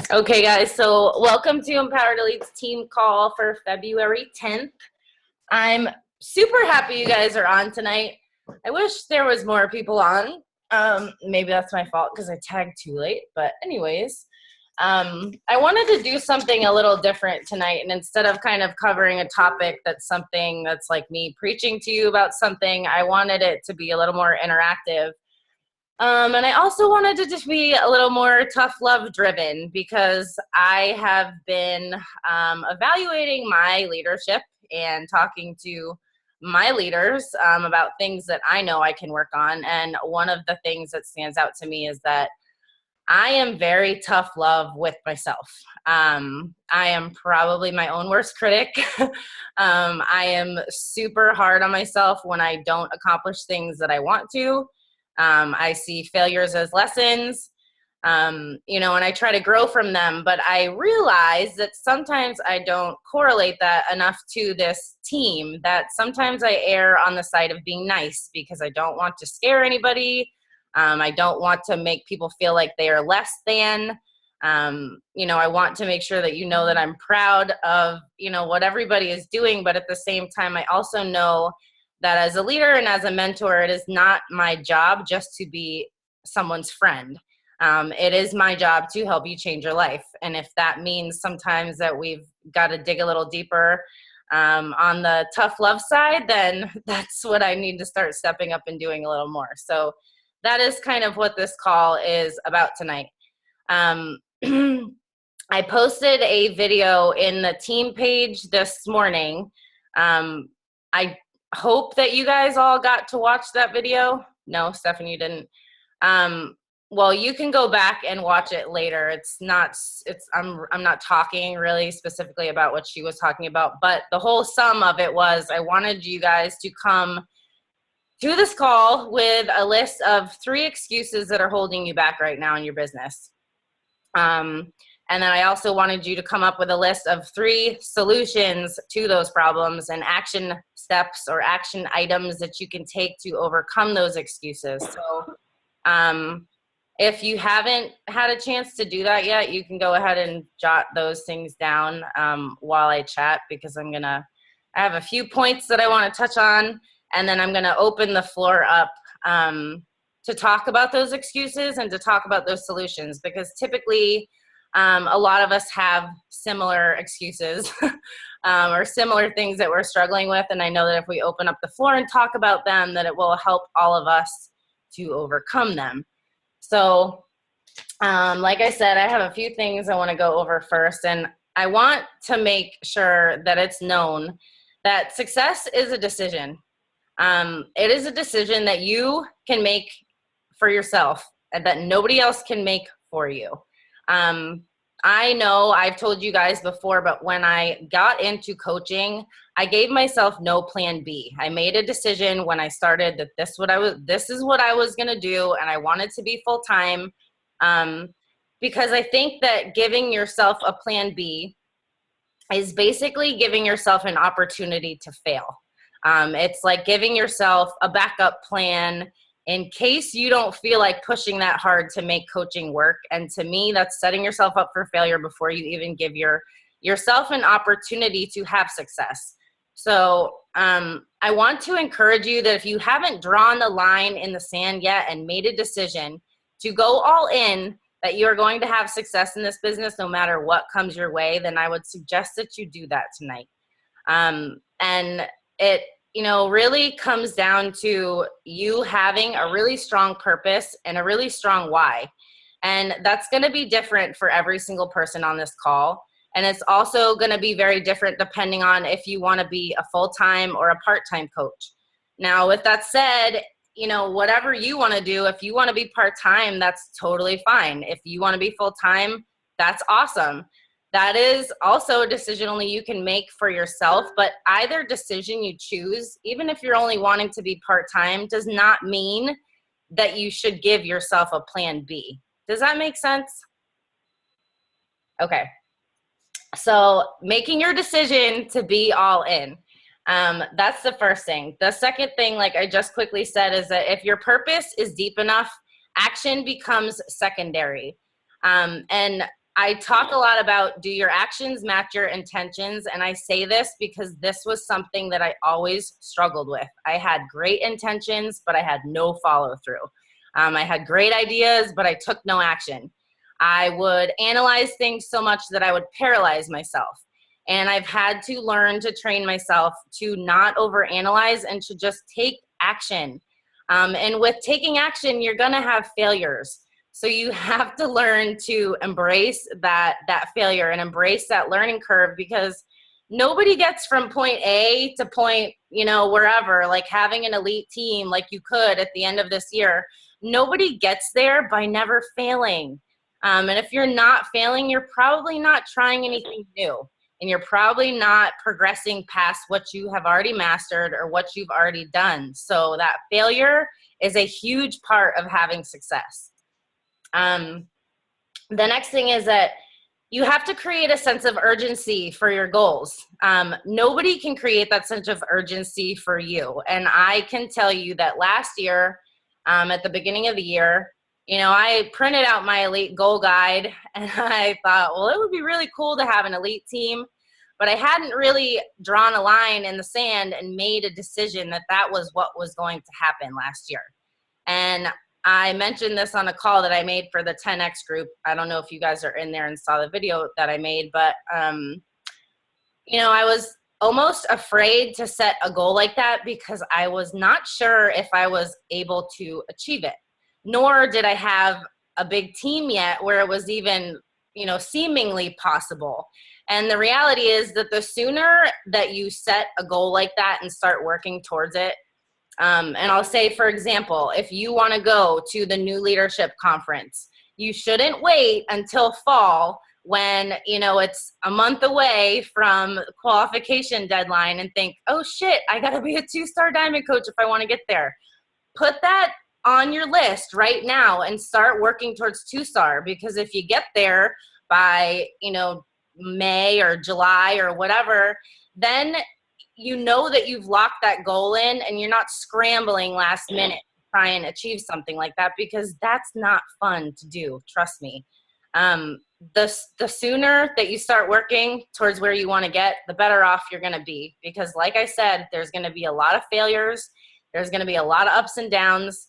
Okay, guys, so welcome to Empowered Elite's team call for February 10th. I'm super happy you guys are on tonight. I wish there was more people on. Maybe that's my fault because I tagged too late. But anyways, I wanted to do something a little different tonight. And instead of kind of covering a topic that's something that's like me preaching to you about something, I wanted it to be a little more interactive. And I also wanted to just be a little more tough love driven because I have been evaluating my leadership and talking to my leaders about things that I know I can work on. And one of the things that stands out to me is that I am very tough love with myself. I am probably my own worst critic. I am super hard on myself when I don't accomplish things that I want to. I see failures as lessons, and I try to grow from them. But I realize that sometimes I don't correlate that enough to this team, that sometimes I err on the side of being nice because I don't want to scare anybody. I don't want to make people feel like they are less than. I want to make sure that that I'm proud of, what everybody is doing. But at the same time, I also know that as a leader and as a mentor, it is not my job just to be someone's friend. It is my job to help you change your life. And if that means sometimes that we've got to dig a little deeper on the tough love side, then that's what I need to start stepping up and doing a little more. So that is kind of what this call is about tonight. I posted a video in the team page this morning. I hope that you guys all got to watch that video. No, Stephanie, you didn't. Well, you can go back and watch it later. I'm not talking really specifically about what she was talking about, but the whole sum of it was I wanted you guys to come to this call with a list of 3 excuses that are holding you back right now in your business. And then I also wanted you to come up with a list of 3 solutions to those problems and action steps or action items that you can take to overcome those excuses. So if you haven't had a chance to do that yet, you can go ahead and jot those things down while I chat, because I have a few points that I want to touch on, and then I'm going to open the floor up to talk about those excuses and to talk about those solutions, because typically a lot of us have similar excuses or similar things that we're struggling with. And I know that if we open up the floor and talk about them, that it will help all of us to overcome them. So like I said, I have a few things I want to go over first. And I want to make sure that it's known that success is a decision. It is a decision that you can make for yourself and that nobody else can make for you. I know I've told you guys before, but when I got into coaching, I gave myself no plan B. I made a decision when I started that this is what I was going to do. And I wanted to be full time. Because I think that giving yourself a plan B is basically giving yourself an opportunity to fail. It's like giving yourself a backup plan in case you don't feel like pushing that hard to make coaching work. And to me, that's setting yourself up for failure before you even give yourself an opportunity to have success. So I want to encourage you that if you haven't drawn the line in the sand yet and made a decision to go all in, that you're going to have success in this business no matter what comes your way, then I would suggest that you do that tonight. And it really comes down to you having a really strong purpose and a really strong why. And that's going to be different for every single person on this call. And it's also going to be very different depending on if you want to be a full-time or a part-time coach. Now, with that said, whatever you want to do, if you want to be part-time, that's totally fine. If you want to be full-time, that's awesome. That is also a decision only you can make for yourself, but either decision you choose, even if you're only wanting to be part-time, does not mean that you should give yourself a plan B. Does that make sense? Okay. So making your decision to be all in. That's the first thing. The second thing, like I just quickly said, is that if your purpose is deep enough, action becomes secondary. And I talk a lot about do your actions match your intentions. And I say this because this was something that I always struggled with. I had great intentions, but I had no follow through. I had great ideas, but I took no action. I would analyze things so much that I would paralyze myself. And I've had to learn to train myself to not overanalyze and to just take action. And with taking action, you're going to have failures. So you have to learn to embrace that failure and embrace that learning curve, because nobody gets from point A to point, wherever, like having an elite team like you could at the end of this year. Nobody gets there by never failing. And if you're not failing, you're probably not trying anything new. And you're probably not progressing past what you have already mastered or what you've already done. So that failure is a huge part of having success. The next thing is that you have to create a sense of urgency for your goals. Nobody can create that sense of urgency for you. And I can tell you that last year, at the beginning of the year, I printed out my elite goal guide, and I thought, well, it would be really cool to have an elite team, but I hadn't really drawn a line in the sand and made a decision that that was what was going to happen last year. And I mentioned this on a call that I made for the 10X group. I don't know if you guys are in there and saw the video that I made, but, I was almost afraid to set a goal like that because I was not sure if I was able to achieve it. Nor did I have a big team yet where it was even, seemingly possible. And the reality is that the sooner that you set a goal like that and start working towards it, and I'll say, for example, if you want to go to the New Leadership Conference, you shouldn't wait until fall when, it's a month away from qualification deadline and think, oh shit, I got to be a 2-star diamond coach if I want to get there. Put that on your list right now and start working towards 2-star, because if you get there by, May or July or whatever, then you know that you've locked that goal in and you're not scrambling last minute to try and achieve something like that, because that's not fun to do. Trust me. The sooner that you start working towards where you want to get, the better off you're going to be, because like I said, there's going to be a lot of failures. There's going to be a lot of ups and downs.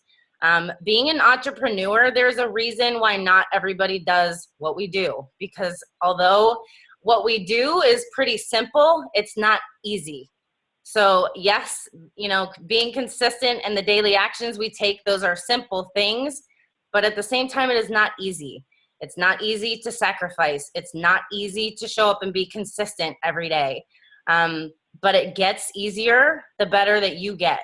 Being an entrepreneur, there's a reason why not everybody does what we do, because although what we do is pretty simple, it's not easy. So yes, being consistent and the daily actions we take, those are simple things, but at the same time, it is not easy. It's not easy to sacrifice. It's not easy to show up and be consistent every day. But it gets easier the better that you get.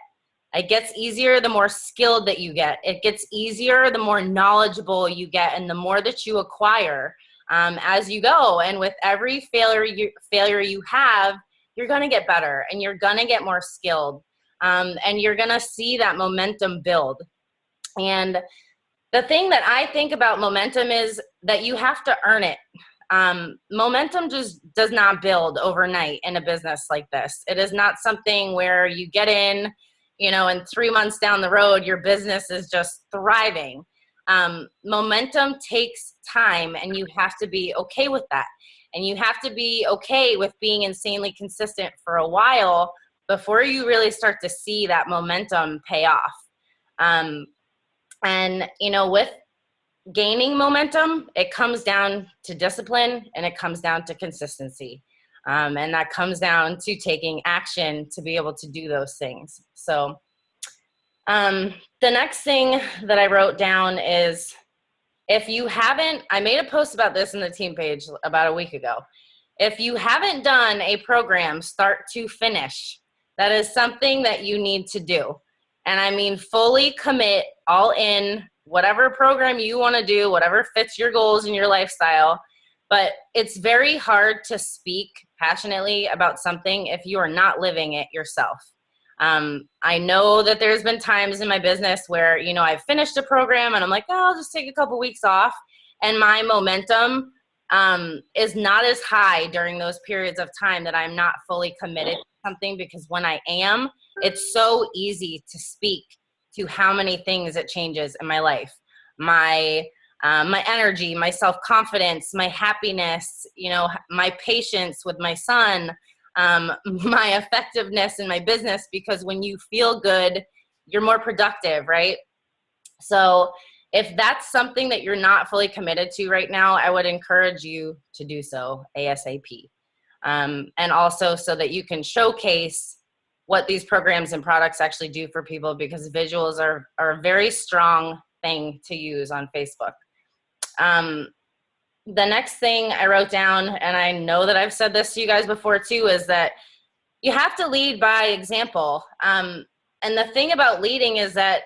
It gets easier the more skilled that you get. It gets easier the more knowledgeable you get and the more that you acquire as you go. And with every failure you have, you're going to get better and you're going to get more skilled, and you're going to see that momentum build. And the thing that I think about momentum is that you have to earn it. Momentum just does not build overnight in a business like this. It is not something where you get in, and 3 months down the road, your business is just thriving. Momentum takes time, and you have to be okay with that. And you have to be okay with being insanely consistent for a while before you really start to see that momentum pay off. And, with gaining momentum, it comes down to discipline and it comes down to consistency. And that comes down to taking action to be able to do those things. So the next thing that I wrote down is, if you haven't, I made a post about this in the team page about a week ago. If you haven't done a program start to finish, that is something that you need to do. And I mean, fully commit, all in, whatever program you want to do, whatever fits your goals and your lifestyle. But it's very hard to speak passionately about something if you are not living it yourself. I know that there's been times in my business where, I've finished a program and I'm like, oh, I'll just take a couple weeks off. And my momentum is not as high during those periods of time that I'm not fully committed to something, because when I am, it's so easy to speak to how many things it changes in my life. My my energy, my self-confidence, my happiness, you know, my patience with my son, my effectiveness in my business, because when you feel good, you're more productive, right? So if that's something that you're not fully committed to right now, I would encourage you to do so ASAP. And also so that you can showcase what these programs and products actually do for people, because visuals are a very strong thing to use on Facebook. The next thing I wrote down, and I know that I've said this to you guys before too, is that you have to lead by example. And the thing about leading is that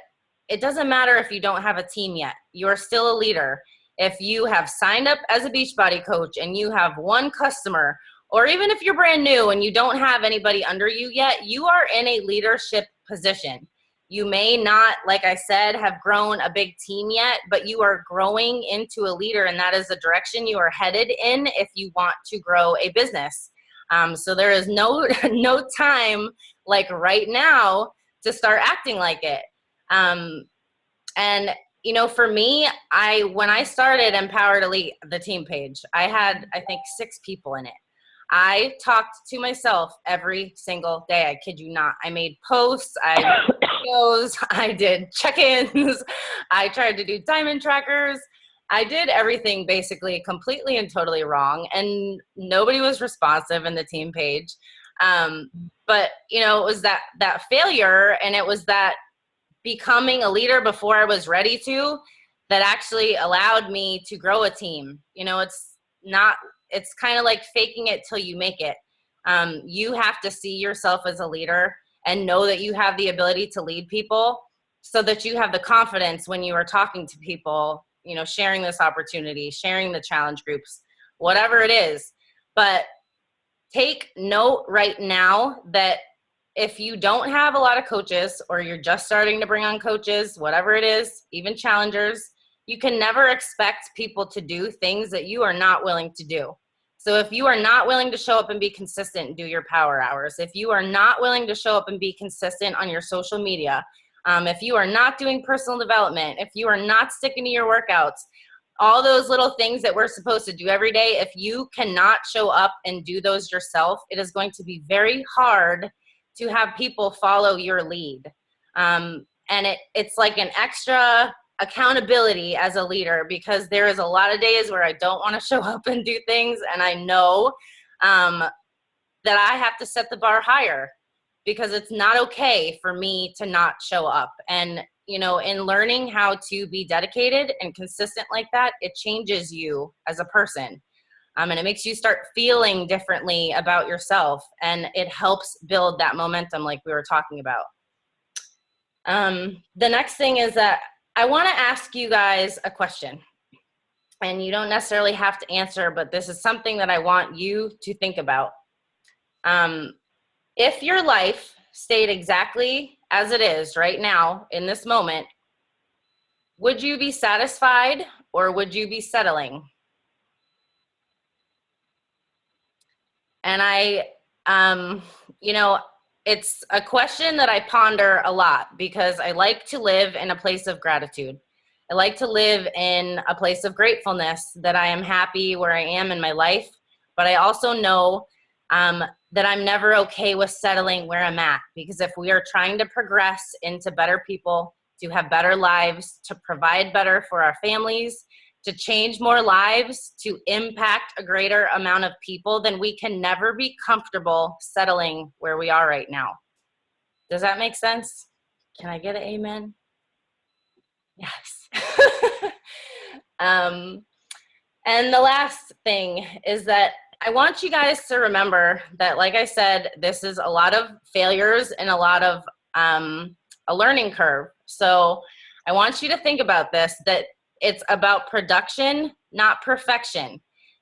it doesn't matter if you don't have a team yet. You're still a leader. If you have signed up as a Beachbody coach and you have one customer, or even if you're brand new and you don't have anybody under you yet, you are in a leadership position. You may not, like I said, have grown a big team yet, but you are growing into a leader, and that is the direction you are headed in if you want to grow a business. So there is no time like right now to start acting like it. And you know, for me, when I started Empowered Elite, the team page, I had, I think, 6 people in it. I talked to myself every single day. I kid you not. I made posts, I did videos, I did check-ins, I tried to do diamond trackers. I did everything basically completely and totally wrong, and nobody was responsive in the team page. But you know, it was that failure, and it was that becoming a leader before I was ready to, that actually allowed me to grow a team. You know, it's kind of like faking it till you make it. You have to see yourself as a leader and know that you have the ability to lead people, so that you have the confidence when you are talking to people, you know, sharing this opportunity, sharing the challenge groups, whatever it is. But take note right now that if you don't have a lot of coaches, or you're just starting to bring on coaches, whatever it is, even challengers, you can never expect people to do things that you are not willing to do. So if you are not willing to show up and be consistent and do your power hours, if you are not willing to show up and be consistent on your social media, if you are not doing personal development, if you are not sticking to your workouts, all those little things that we're supposed to do every day, if you cannot show up and do those yourself, it is going to be very hard to have people follow your lead. And it's like an extra accountability as a leader, because there is a lot of days where I don't want to show up and do things, and I know that I have to set the bar higher, because it's not okay for me to not show up. And you know, in learning how to be dedicated and consistent like that, it changes you as a person. And it makes you start feeling differently about yourself, and it helps build that momentum like we were talking about. The next thing is that I want to ask you guys a question, and you don't necessarily have to answer, but this is something that I want you to think about. If your life stayed exactly as it is right now in this moment, would you be satisfied, or would you be settling? And you know, it's a question that I ponder a lot, because I like to live in a place of gratitude. I like to live in a place of gratefulness that I am happy where I am in my life, but I also know that I'm never okay with settling where I'm at, because if we are trying to progress into better people, to have better lives, to provide better for our families, to change more lives, to impact a greater amount of people, then we can never be comfortable settling where we are right now. Does that make sense? Can I get an amen? Yes. And the last thing is that I want you guys to remember that, like I said, this is a lot of failures and a lot of a learning curve. So I want you to think about this, that it's about production, not perfection.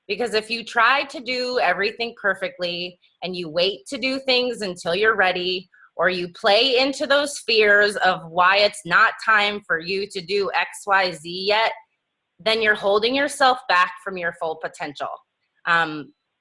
Because if you try to do everything perfectly and you wait to do things until you're ready, or you play into those fears of why it's not time for you to do X, Y, Z yet, then you're holding yourself back from your full potential.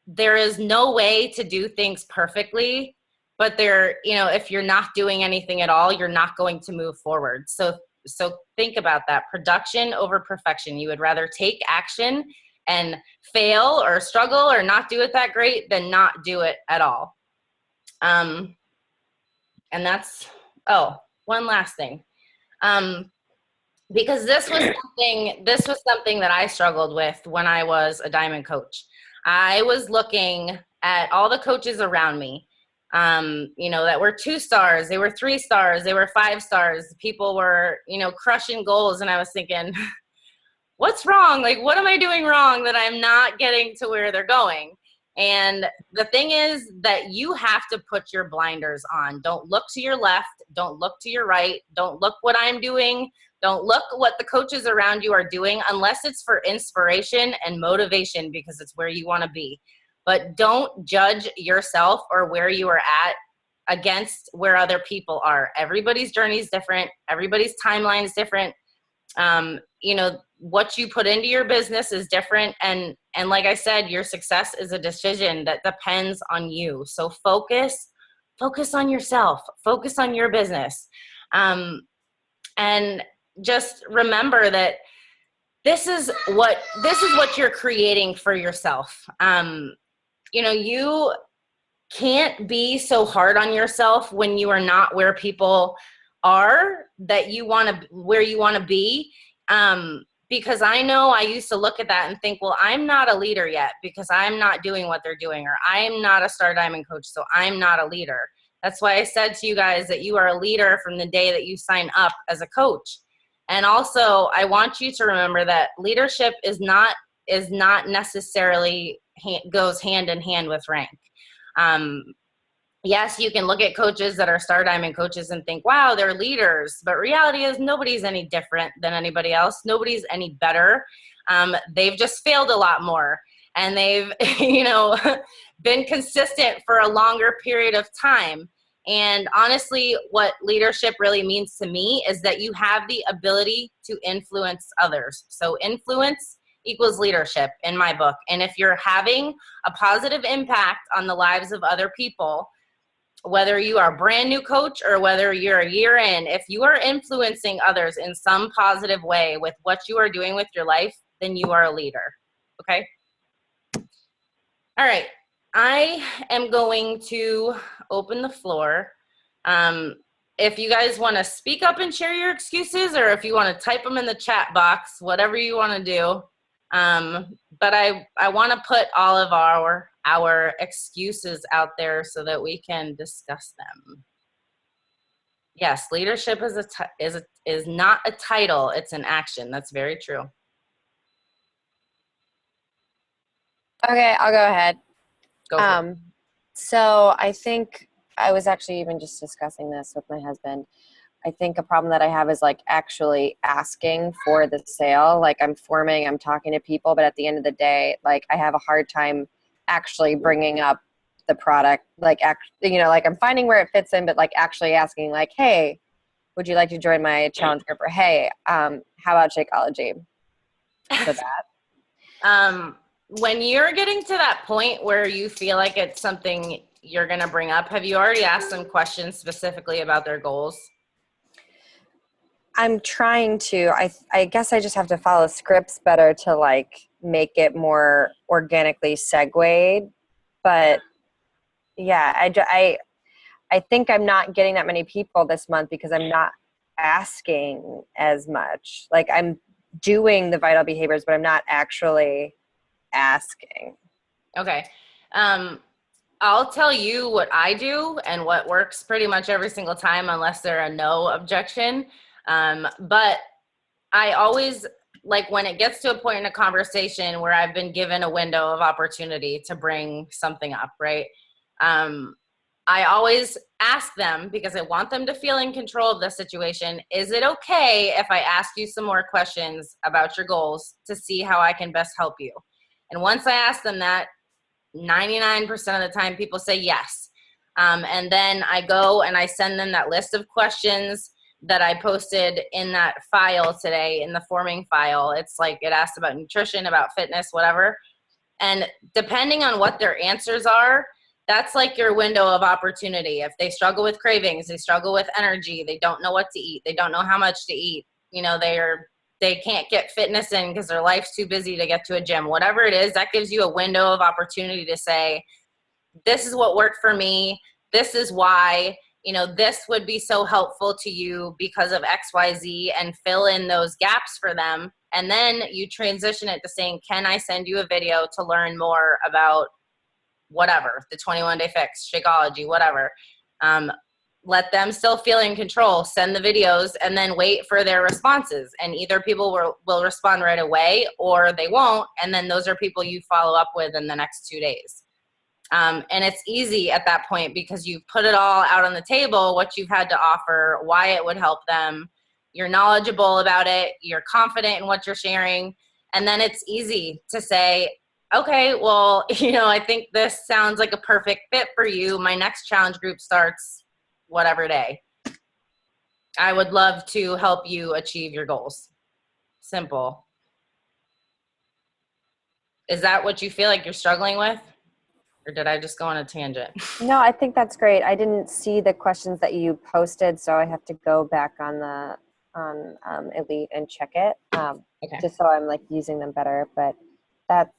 There is no way to do things perfectly, but if you're not doing anything at all, you're not going to move forward. So So think about that. Production over perfection. You would rather take action and fail or struggle or not do it that great than not do it at all. And that's, one last thing. Because this was something that I struggled with when I was a diamond coach. I was looking at all the coaches around me, that were 2 stars, they were 3 stars, they were 5 stars. People were, crushing goals. And I was thinking, what's wrong? Like, what am I doing wrong that I'm not getting to where they're going? And the thing is that you have to put your blinders on. Don't look to your left. Don't look to your right. Don't look what I'm doing. Don't look what the coaches around you are doing unless it's for inspiration and motivation because it's where you want to be. But don't judge yourself or where you are at against where other people are. Everybody's journey is different. Everybody's timeline is different. What you put into your business is different. And like I said, your success is a decision that depends on you. So focus on yourself, focus on your business. And just remember that this is what you're creating for yourself. You can't be so hard on yourself when you are not where people are that where you want to be. Because I know I used to look at that and think, well, I'm not a leader yet because I'm not doing what they're doing, or I'm not a Star Diamond coach, so I'm not a leader. That's why I said to you guys that you are a leader from the day that you sign up as a coach. And also, I want you to remember that leadership is not necessarily goes hand in hand with rank. Yes, you can look at coaches that are Star Diamond coaches and think, wow, they're leaders. But reality is nobody's any different than anybody else. Nobody's any better. They've just failed a lot more. And they've, been consistent for a longer period of time. And honestly, what leadership really means to me is that you have the ability to influence others. So influence equals leadership in my book. And if you're having a positive impact on the lives of other people, whether you are a brand new coach or whether you're a year in, if you are influencing others in some positive way with what you are doing with your life, then you are a leader. Okay? All right. I am going to open the floor. If you guys want to speak up and share your excuses, or if you want to type them in the chat box, whatever you want to do. But I want to put all of our excuses out there so that we can discuss them. Yes, leadership is not a title, it's an action. That's very true. Okay, I'll go ahead. Go for it. So I think I was actually even just discussing this with my husband. I think a problem that I have is like actually asking for the sale. Like I'm talking to people, but at the end of the day, like I have a hard time actually bringing up the product. Like, like I'm finding where it fits in, but like actually asking like, hey, would you like to join my challenge group? Or, hey, how about Shakeology? So that. When you're getting to that point where you feel like it's something you're going to bring up, have you already asked them questions specifically about their goals? I'm trying to. I guess I just have to follow scripts better to like make it more organically segued. But yeah, I think I'm not getting that many people this month because I'm not asking as much. Like I'm doing the vital behaviors, but I'm not actually asking. Okay. I'll tell you what I do and what works pretty much every single time unless there are no objection. But I always, like when it gets to a point in a conversation where I've been given a window of opportunity to bring something up, right? I always ask them, because I want them to feel in control of the situation, is it okay if I ask you some more questions about your goals to see how I can best help you? And once I ask them that, 99% of the time people say yes. And then I go and I send them that list of questions that I posted in that file today, in the forming file. It's like it asks about nutrition, about fitness, whatever. And depending on what their answers are, that's like your window of opportunity. If they struggle with cravings, they struggle with energy, they don't know what to eat, they don't know how much to eat, they can't get fitness in because their life's too busy to get to a gym. Whatever it is, that gives you a window of opportunity to say, this is what worked for me. This is why, this would be so helpful to you because of XYZ, and fill in those gaps for them. And then you transition it to saying, can I send you a video to learn more about whatever, the 21 Day Fix, Shakeology, whatever. Let them still feel in control, send the videos, and then wait for their responses. And either people will respond right away or they won't. And then those are people you follow up with in the next 2 days. And it's easy at that point because you've put it all out on the table, what you've had to offer, why it would help them. You're knowledgeable about it. You're confident in what you're sharing. And then it's easy to say, okay, well, I think this sounds like a perfect fit for you. My next challenge group starts whatever day. I would love to help you achieve your goals. Simple. Is that what you feel like you're struggling with? Or did I just go on a tangent? No, I think that's great. I didn't see the questions that you posted, so I have to go back on Elite and check it, Okay. just so I'm like using them better. But that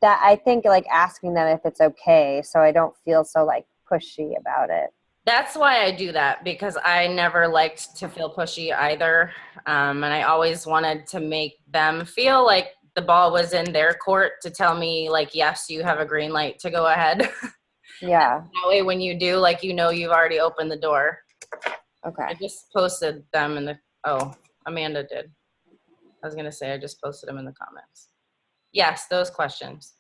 I think like asking them if it's okay, so I don't feel so like pushy about it. That's why I do that, because I never liked to feel pushy either. And I always wanted to make them feel like the ball was in their court to tell me like, yes, you have a green light to go ahead. Yeah. That way when you do, like, you've already opened the door. Okay. I just posted them in Amanda did. I was going to say, I just posted them in the comments. Yes, those questions.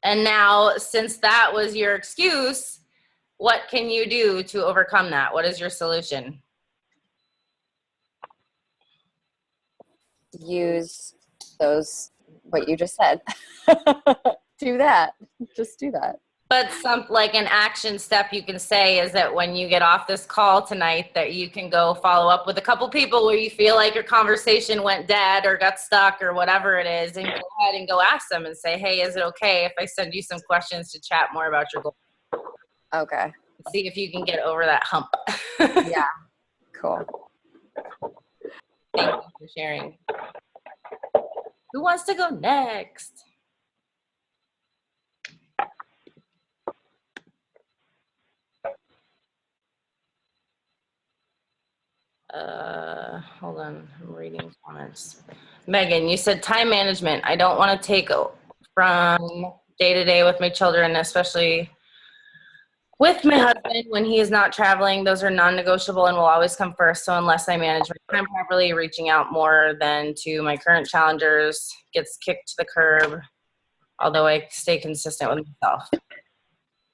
And now, since that was your excuse, what can you do to overcome that? What is your solution? Use what you just said. Do that. Just do that. But like an action step you can say is that when you get off this call tonight, that you can go follow up with a couple people where you feel like your conversation went dead or got stuck or whatever it is, and go ahead and go ask them and say, hey, is it okay if I send you some questions to chat more about your goals? Okay. See if you can get over that hump. Yeah. Cool. Thank you for sharing. Who wants to go next? Hold on, I'm reading comments. Megan, you said time management. I don't want to take from day to day with my children, especially with my husband when he is not traveling. Those are non-negotiable and will always come first. So unless I manage my time properly, reaching out more than to my current challengers gets kicked to the curb, although I stay consistent with myself.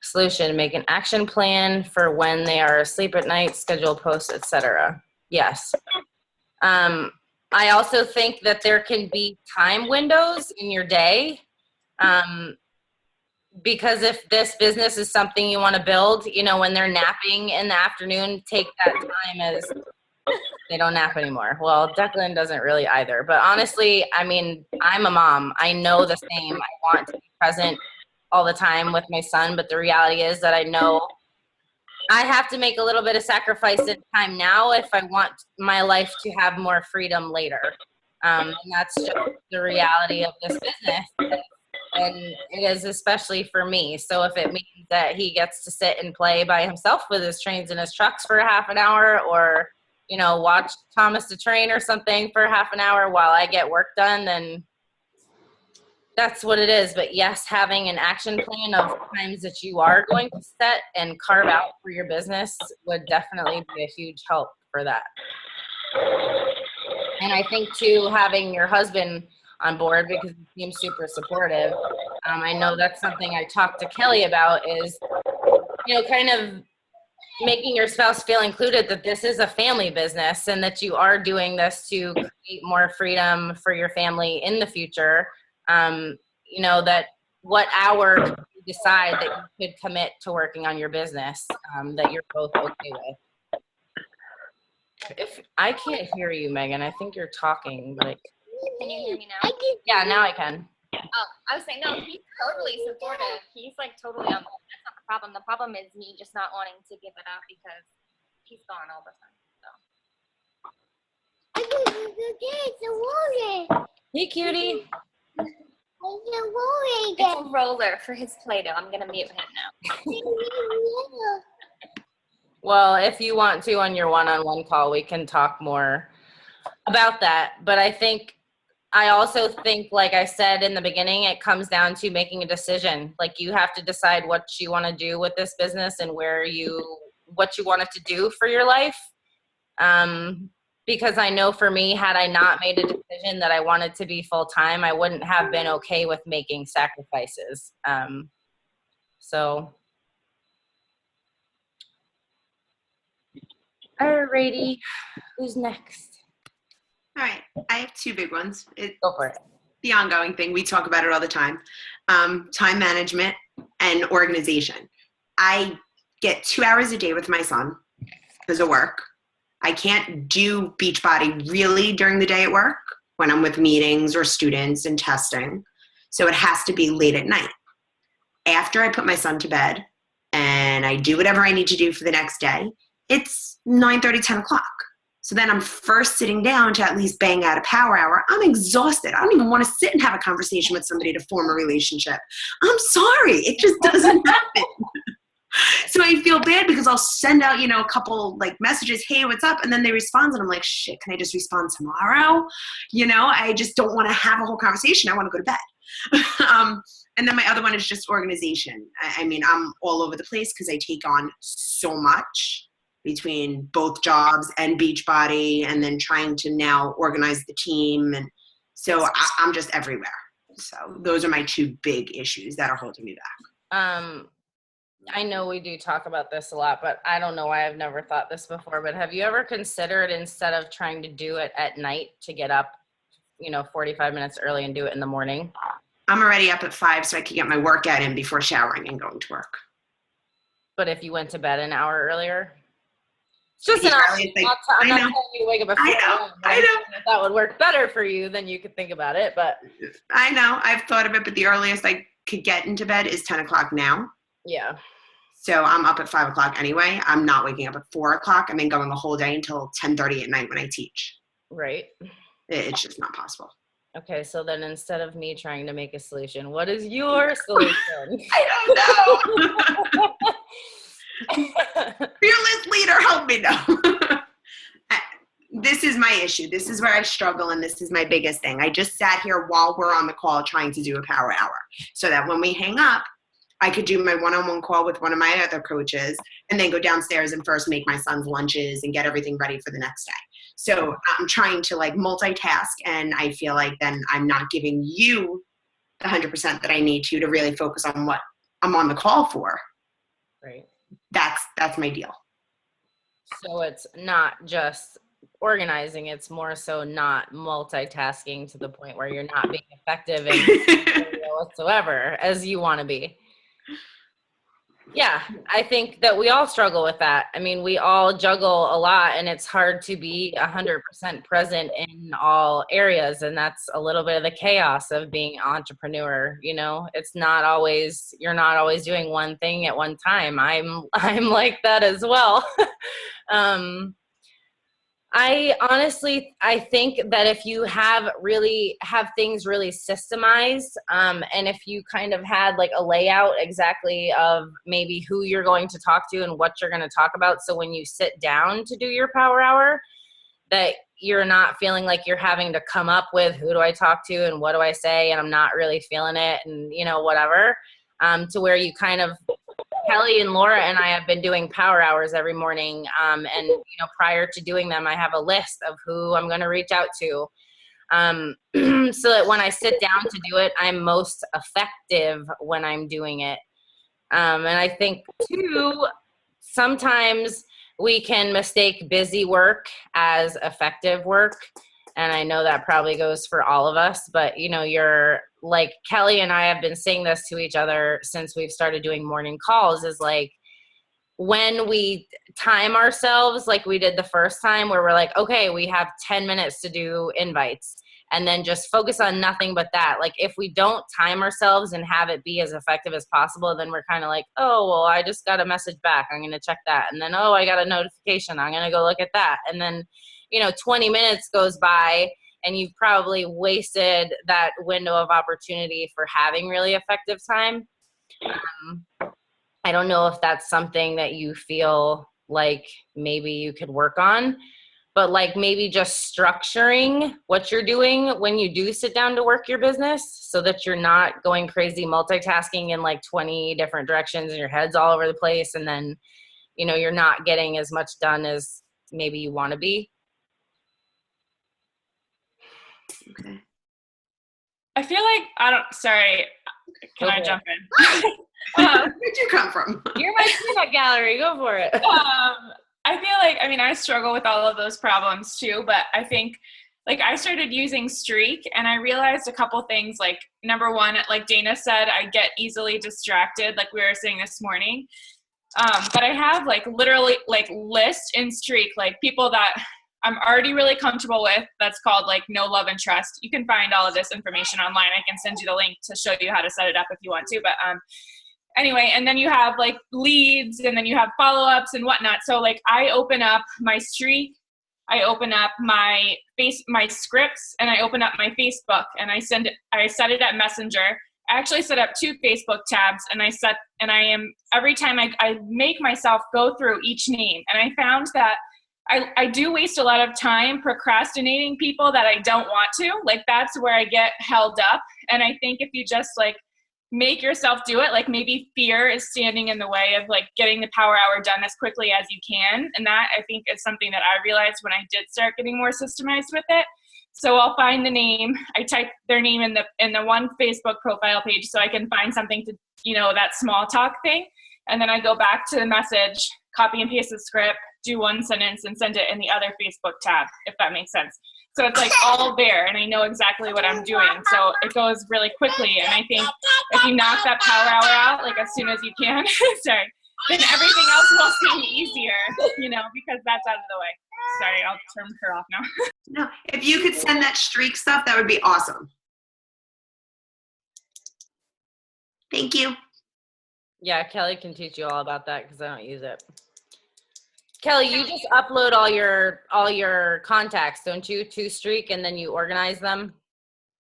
Solution, make an action plan for when they are asleep at night, schedule posts, etc. Yes. I also think that there can be time windows in your day. Because if this business is something you want to build, when they're napping in the afternoon, take that time as they don't nap anymore. Well, Declan doesn't really either. But honestly, I'm a mom. I know the same. I want to be present all the time with my son. But the reality is that I know I have to make a little bit of sacrifice in time now if I want my life to have more freedom later. And that's just the reality of this business. And it is especially for me. So if it means that he gets to sit and play by himself with his trains and his trucks for half an hour, or, watch Thomas the Train or something for half an hour while I get work done, then that's what it is. But yes, having an action plan of times that you are going to set and carve out for your business would definitely be a huge help for that. And I think too, having your husband on board, because he seems super supportive. I know that's something I talked to Kelly about is, kind of making your spouse feel included, that this is a family business and that you are doing this to create more freedom for your family in the future. That what hour you decide that you could commit to working on your business, that you're both okay with. If I can't hear you, Megan, I think you're talking, but Can you hear me now? yeah, now I can. Oh, I was saying, no, he's totally supportive. He's like totally on board. That's not the problem. The problem is me just not wanting to give it up because he's gone all the time. Hey, cutie. It's a roller for his Play-Doh. I'm gonna mute him now. Well, if you want to on your one-on-one call, we can talk more about that. But I also think, like I said in the beginning, it comes down to making a decision. Like, you have to decide what you want to do with this business and what you want it to do for your life. Because I know for me, had I not made a decision that I wanted to be full-time, I wouldn't have been okay with making sacrifices. Alrighty, who's next? All right, I have two big ones. Go for it. The ongoing thing, we talk about it all the time. Time management and organization. I get 2 hours a day with my son because of work. I can't do Beachbody really during the day at work when I'm with meetings or students and testing. So it has to be late at night. After I put my son to bed and I do whatever I need to do for the next day, it's 9:30, 10 o'clock. So then I'm first sitting down to at least bang out a power hour. I'm exhausted. I don't even want to sit and have a conversation with somebody to form a relationship. I'm sorry. It just doesn't happen. So I feel bad because I'll send out, a couple like messages, hey, what's up? And then they respond and I'm like, shit, can I just respond tomorrow? I just don't want to have a whole conversation. I want to go to bed. And then my other one is just organization. I mean, I'm all over the place because I take on so much between both jobs and Beachbody and then trying to now organize the team. And so I'm just everywhere. So those are my two big issues that are holding me back. I know we do talk about this a lot, but I don't know why I've never thought this before, but have you ever considered, instead of trying to do it at night, to get up, 45 minutes early and do it in the morning? I'm already up at 5 so I can get my workout in before showering and going to work. But if you went to bed an hour earlier? It's just an Yeah, option. it's like, I'm not telling you to wake up at 4 a.m. I know. If that would work better for you, then you could think about it. But I know. I've thought of it, but the earliest I could get into bed is 10 o'clock now. yeah. So I'm up at 5 o'clock anyway. I'm not waking up at 4 o'clock and then going the whole day until 10:30 at night when I teach. Right. It's just not possible. Okay, so then instead of me trying to make a solution, what is your solution? I don't know. Fearless leader, help me now. This is my issue. This is where I struggle, and this is my biggest thing. I just sat here while we're on the call trying to do a power hour so that when we hang up, I could do my one-on-one call with one of my other coaches and then go downstairs and first make my son's lunches and get everything ready for the next day. So I'm trying to multitask, and I feel like then I'm not giving you the 100% that I need to really focus on what I'm on the call for. Right. That's my deal. So it's not just organizing, it's more so not multitasking to the point where you're not being effective in whatsoever as you want to be. Yeah, I think that we all struggle with that. I mean, we all juggle a lot, and it's hard to be 100% present in all areas. And that's a little bit of the chaos of being an entrepreneur. It's not always, you're not always doing one thing at one time. I'm like that as well. I think that if you have things really systemized, and if you kind of had a layout exactly of maybe who you're going to talk to and what you're going to talk about, so when you sit down to do your power hour, that you're not feeling like you're having to come up with who do I talk to and what do I say, and I'm not really feeling it, and whatever, to where you kind of, Kelly and Laura and I have been doing power hours every morning. And prior to doing them, I have a list of who I'm going to reach out to. So that when I sit down to do it, I'm most effective when I'm doing it. And I think too, sometimes we can mistake busy work as effective work. And I know that probably goes for all of us, but you're like, Kelly and I have been saying this to each other since we've started doing morning calls, is when we time ourselves like we did the first time, where we're like, okay, we have 10 minutes to do invites. and then just focus on nothing but that. Like if we don't time ourselves and have it be as effective as possible, then we're kind of like, oh, well, I just got a message back. I'm going to check that. And then, oh, I got a notification. I'm going to go look at that. And then, 20 minutes goes by and you've probably wasted that window of opportunity for having really effective time. I don't know if that's something that you feel like maybe you could work on. But like maybe just structuring what you're doing when you do sit down to work your business so that you're not going crazy multitasking in like 20 different directions and your head's all over the place. And then, you're not getting as much done as maybe you want to be. Okay. I feel like sorry, can I Okay. jump in? Where'd you come from? You're my peanut gallery. Go for it. I feel like, I struggle with all of those problems too, but I think like I started using Streak and I realized a couple things. Like number one, like Dana said, I get easily distracted, like we were saying this morning. But I have like literally like lists in Streak, like people that I'm already really comfortable with. That's called like Know, Love, and Trust. You can find all of this information online. I can send you the link to show you how to set it up if you want to, but anyway, and then you have like leads and then you have follow-ups and whatnot. So like I open up my Streak, I open up my scripts, and I open up my Facebook and I set it at Messenger. I actually set up 2 Facebook tabs and every time I make myself go through each name. And I found that I do waste a lot of time procrastinating people that I don't want to. Like that's where I get held up. And I think if you just like make yourself do it, like maybe fear is standing in the way of like getting the power hour done as quickly as you can. And that I think is something that I realized when I did start getting more systemized with it. So I'll find the name, I type their name in the one Facebook profile page so I can find something to, that small talk thing. And then I go back to the message, copy and paste the script, do one sentence and send it in the other Facebook tab, if that makes sense. So it's like all there and I know exactly what I'm doing. So it goes really quickly. And I think if you knock that power hour out, like as soon as you can, sorry, then everything else will seem easier, because that's out of the way. Sorry, I'll turn her off now. No, if you could send that Streak stuff, that would be awesome. Thank you. Yeah, Kelly can teach you all about that because I don't use it. Kelly, you just upload all your contacts, don't you, to Streak, and then you organize them?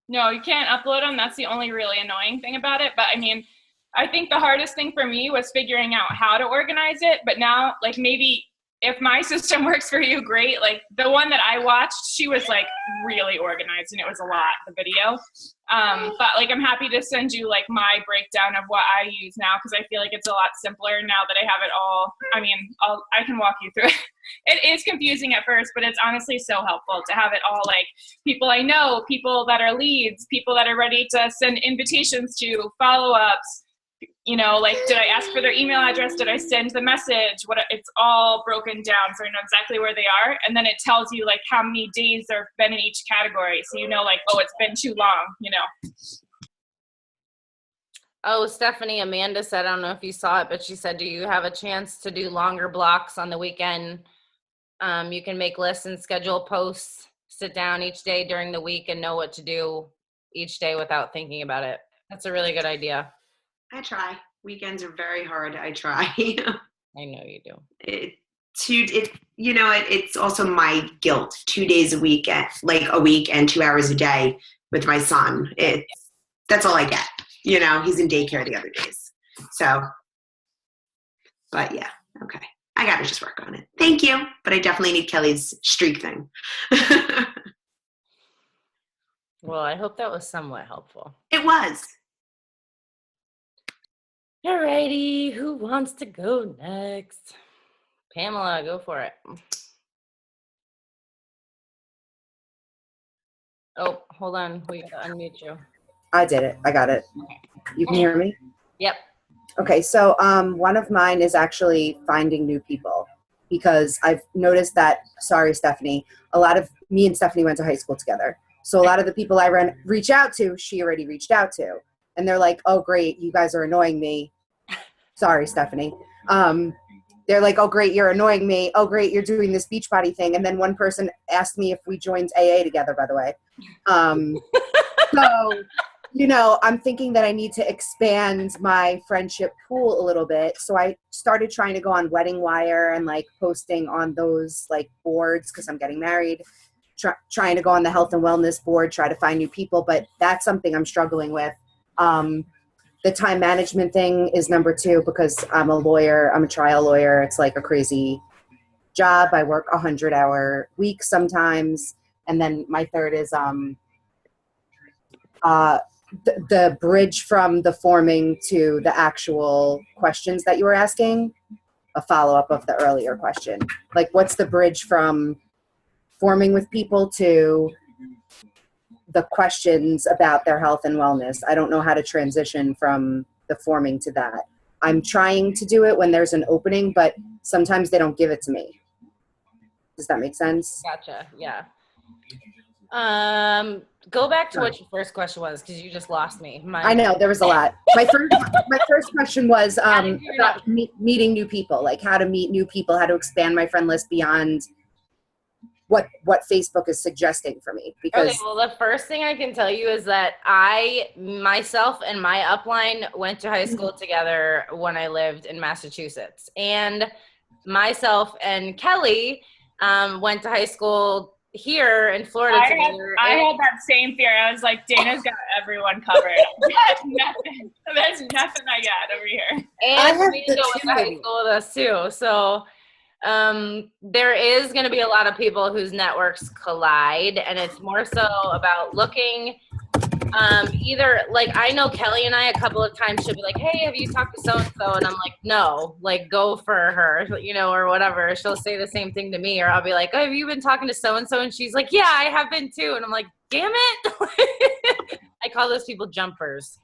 No, you can't upload them. That's the only really annoying thing about it. But I think the hardest thing for me was figuring out how to organize it. But now, like maybe if my system works for you, great. Like the one that I watched, she was like really organized and it was a lot, the video. But like I'm happy to send you like my breakdown of what I use now because I feel like it's a lot simpler now that I have it all. I can walk you through it. It is confusing at first, but it's honestly so helpful to have it all like people I know, people that are leads, people that are ready to send invitations to, follow-ups. Like, did I ask for their email address? Did I send the message? It's all broken down so I know exactly where they are. And then it tells you like how many days there have been in each category. So like, oh, it's been too long, Oh, Stephanie, Amanda said, I don't know if you saw it, but she said, do you have a chance to do longer blocks on the weekend? You can make lists and schedule posts, sit down each day during the week and know what to do each day without thinking about it. That's a really good idea. I try. Weekends are very hard. I try. I know you do. It's also my guilt. 2 days a week, like a week and 2 hours a day with my son. That's all I get. He's in daycare the other days. So, but yeah, okay. I got to just work on it. Thank you. But I definitely need Kelly's Streak thing. Well, I hope that was somewhat helpful. It was. Alrighty, who wants to go next? Pamela, go for it. Oh, hold on. We gotta unmute you. I did it. I got it. You can hear me? Yep. Okay, so one of mine is actually finding new people because I've noticed that, sorry, Stephanie, me and Stephanie went to high school together. So a lot of the people I reach out to, she already reached out to. And they're like, oh, great, you guys are annoying me. Sorry, Stephanie. They're like, oh, great, you're annoying me. Oh, great, you're doing this Beachbody thing. And then one person asked me if we joined AA together, by the way. So, you know, I'm thinking that I need to expand my friendship pool a little bit. So I started trying to go on Wedding Wire and like posting on those like boards because I'm getting married, trying to go on the health and wellness board, try to find new people. But that's something I'm struggling with. The time management thing is number 2 because I'm a lawyer. I'm a trial lawyer. It's like a crazy job. I work 100-hour weeks sometimes. And then my third is the bridge from the forming to the actual questions that you were asking, a follow-up of the earlier question. Like, what's the bridge from forming with people to the questions about their health and wellness? I don't know how to transition from the forming to that. I'm trying to do it when there's an opening, but sometimes they don't give it to me. Does that make sense? Gotcha. Yeah. Go back to what your first question was because you just lost me. I know there was a lot. My first question was about meeting new people, like how to meet new people, how to expand my friend list beyond what Facebook is suggesting for me. Because okay, well, the first thing I can tell you is that I, myself and my upline went to high school together when I lived in Massachusetts. And myself and Kelly went to high school here in Florida together. I had that same fear. I was like, Dana's got everyone covered. There's nothing I got over here. And Amanda went to high school with us too. So there is going to be a lot of people whose networks collide, and it's more so about looking either, like, I know Kelly and I a couple of times she'll be like, hey, have you talked to so-and-so? And I'm like, no, like, go for her, you know, or whatever. She'll say the same thing to me, or I'll be like, oh, have you been talking to so-and-so? And she's like, yeah, I have been too. And I'm like, damn it. I call those people jumpers.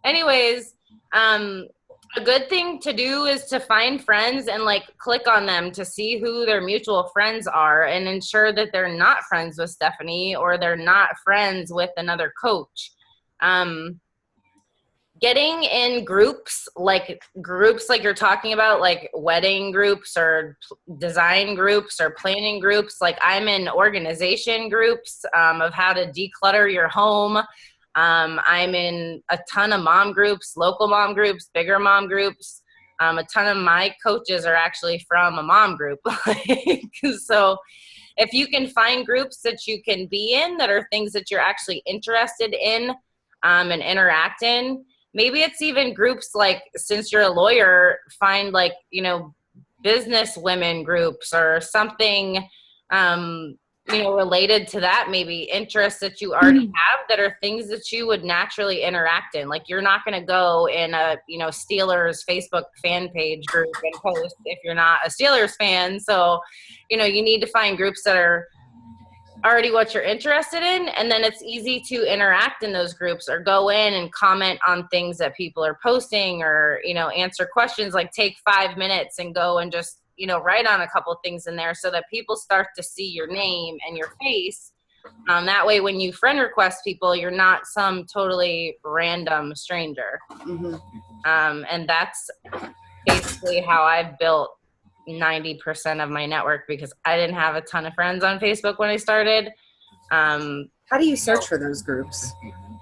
Anyways, a good thing to do is to find friends and like click on them to see who their mutual friends are and ensure that they're not friends with Stephanie or they're not friends with another coach. Getting in groups like you're talking about, like wedding groups or design groups or planning groups. Like I'm in organization groups of how to declutter your home. I'm in a ton of mom groups, local mom groups, bigger mom groups. A ton of my coaches are actually from a mom group. So if you can find groups that you can be in that are things that you're actually interested in and interact in, maybe it's even groups like, since you're a lawyer, find like, you know, business women groups or something, you know, related to that, maybe interests that you already have that are things that you would naturally interact in. Like you're not going to go in a, you know, Steelers Facebook fan page group and post if you're not a Steelers fan. So, you know, you need to find groups that are already what you're interested in. And then it's easy to interact in those groups or go in and comment on things that people are posting or, you know, answer questions. Like take 5 minutes and go and just, you know, write on a couple things in there so that people start to see your name and your face. That way, when you friend request people, you're not some totally random stranger. Mm-hmm. And that's basically how I've built 90% of my network because I didn't have a ton of friends on Facebook when I started. How do you search for those groups?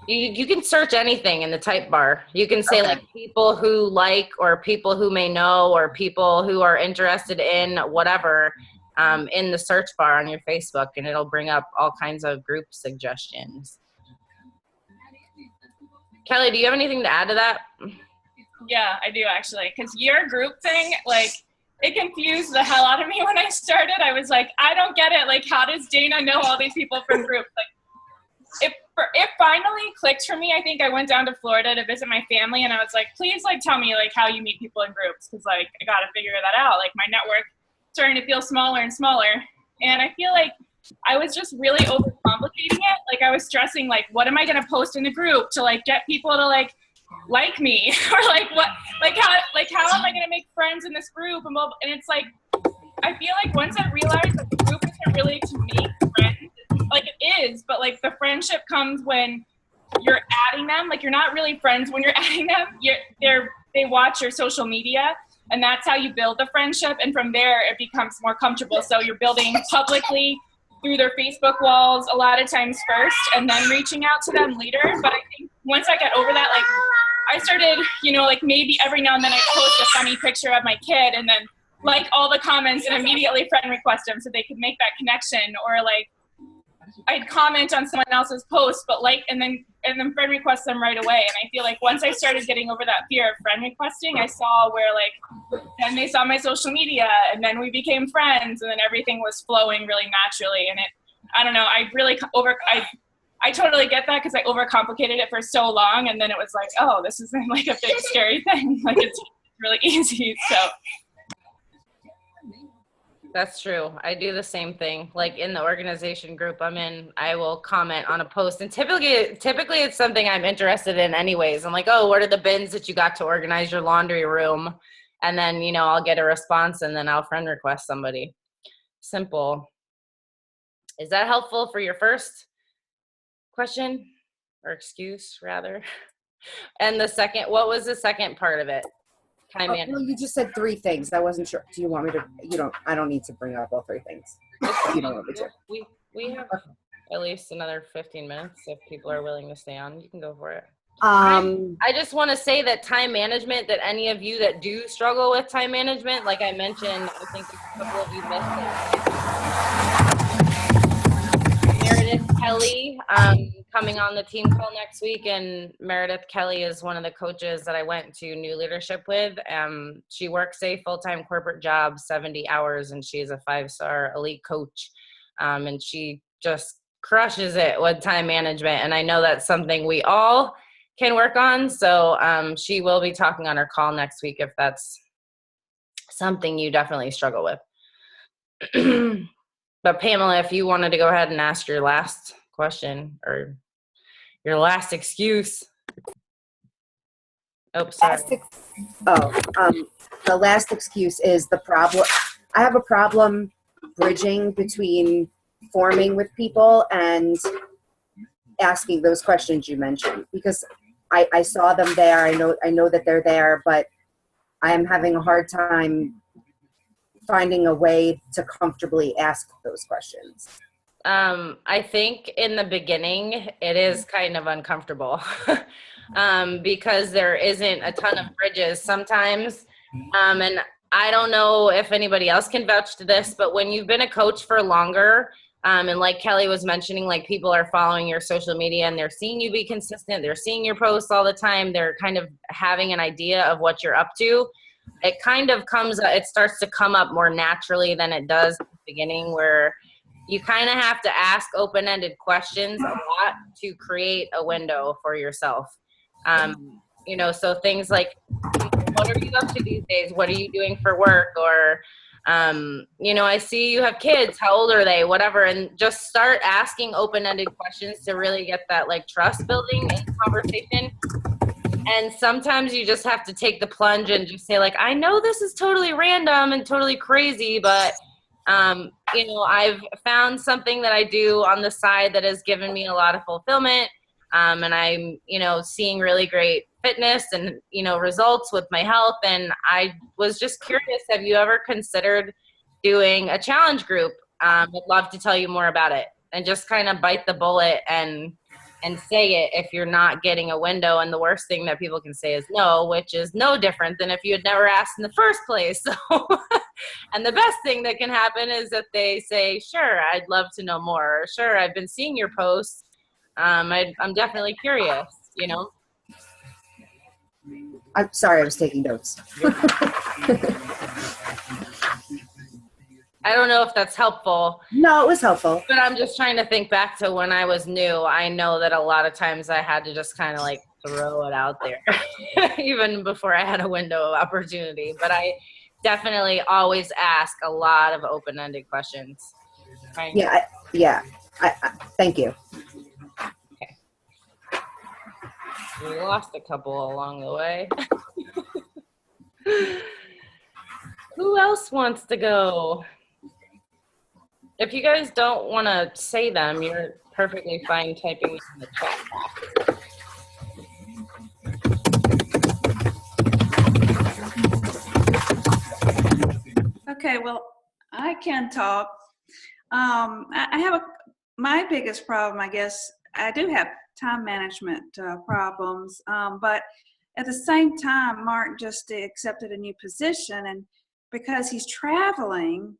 You can search anything in the type bar. You can say like people who like, or people who may know, or people who are interested in whatever in the search bar on your Facebook, and it'll bring up all kinds of group suggestions. Kelly, do you have anything to add to that? Yeah, I do actually. Because your group thing, like, it confused the hell out of me when I started. I was like, I don't get it. Like, how does Dana know all these people from groups? Like, it finally clicked for me. I think I went down to Florida to visit my family, and I was like, please, like, tell me, like, how you meet people in groups, because, like, I got to figure that out. Like, my network starting to feel smaller and smaller, and I feel like I was just really overcomplicating it. Like, I was stressing, like, what am I going to post in the group to, like, get people to, like me, or, like, what, like, how am I going to make friends in this group? And it's, like, I feel like once I realized that the group isn't really to make friends, like it is, but like the friendship comes when you're adding them. Like you're not really friends when you're adding them. They watch your social media, and that's how you build the friendship. And from there, it becomes more comfortable. So you're building publicly through their Facebook walls a lot of times first and then reaching out to them later. But I think once I got over that, like I started, you know, like maybe every now and then I post a funny picture of my kid and then like all the comments and immediately friend request them so they could make that connection, or like I'd comment on someone else's post, but like, and then friend request them right away. And I feel like once I started getting over that fear of friend requesting, I saw where like, then they saw my social media and then we became friends and then everything was flowing really naturally. And I don't know, I totally get that because I overcomplicated it for so long. And then it was like, oh, this isn't like a big scary thing. Like it's really easy. So. That's true. I do the same thing. Like in the organization group I'm in, I will comment on a post, and typically it's something I'm interested in anyways. I'm like, oh, what are the bins that you got to organize your laundry room? And then, you know, I'll get a response and then I'll friend request somebody. Simple. Is that helpful for your first question or excuse rather? And the second, what was the second part of it? Time management. Well, you just said 3 things. I wasn't sure. Do you want me to? I don't need to bring up all 3 things. You don't want me to. We have at least another 15 minutes if people are willing to stay on. You can go for it. I just want to say that time management, that any of you that do struggle with time management, like I mentioned, I think a couple of you missed it. Meredith Kelly coming on the team call next week, and Meredith Kelly is one of the coaches that I went to New Leadership with. She works a full-time corporate job, 70 hours, and she's a 5-star elite coach. And she just crushes it with time management. And I know that's something we all can work on. So she will be talking on her call next week if that's something you definitely struggle with. But Pamela, if you wanted to go ahead and ask your last question or your last excuse. Oh, sorry. The last excuse is the problem. I have a problem bridging between forming with people and asking those questions you mentioned, because I saw them there. I know that they're there, but I am having a hard time finding a way to comfortably ask those questions. I think in the beginning it is kind of uncomfortable because there isn't a ton of bridges sometimes. And I don't know if anybody else can vouch to this, but when you've been a coach for longer, and like Kelly was mentioning, like people are following your social media and they're seeing you be consistent. They're seeing your posts all the time. They're kind of having an idea of what you're up to. It kind of it starts to come up more naturally than it does at the beginning, where you kind of have to ask open-ended questions a lot to create a window for yourself. You know, so things like, what are you up to these days? What are you doing for work? Or, you know, I see you have kids. How old are they? Whatever. And just start asking open-ended questions to really get that like trust building in conversation. And sometimes you just have to take the plunge and just say like, I know this is totally random and totally crazy, but you know, I've found something that I do on the side that has given me a lot of fulfillment. And I'm, you know, seeing really great fitness and, you know, results with my health. And I was just curious, have you ever considered doing a challenge group? I'd love to tell you more about it, and just kind of bite the bullet and say it if you're not getting a window. And the worst thing that people can say is no, which is no different than if you had never asked in the first place. So, and the best thing that can happen is that they say, sure, I'd love to know more. Or, sure, I've been seeing your posts. I'm definitely curious, you know? I'm sorry, I was taking notes. I don't know if that's helpful. No, it was helpful. But I'm just trying to think back to when I was new. I know that a lot of times I had to just kind of like throw it out there, even before I had a window of opportunity. But I definitely always ask a lot of open-ended questions. Right? Yeah. I thank you. Okay. We lost a couple along the way. Who else wants to go? If you guys don't want to say them, you're perfectly fine typing them in the chat box. Okay, well, I can talk. I have my biggest problem, I guess, I do have time management problems, but at the same time, Mark just accepted a new position, and because he's traveling,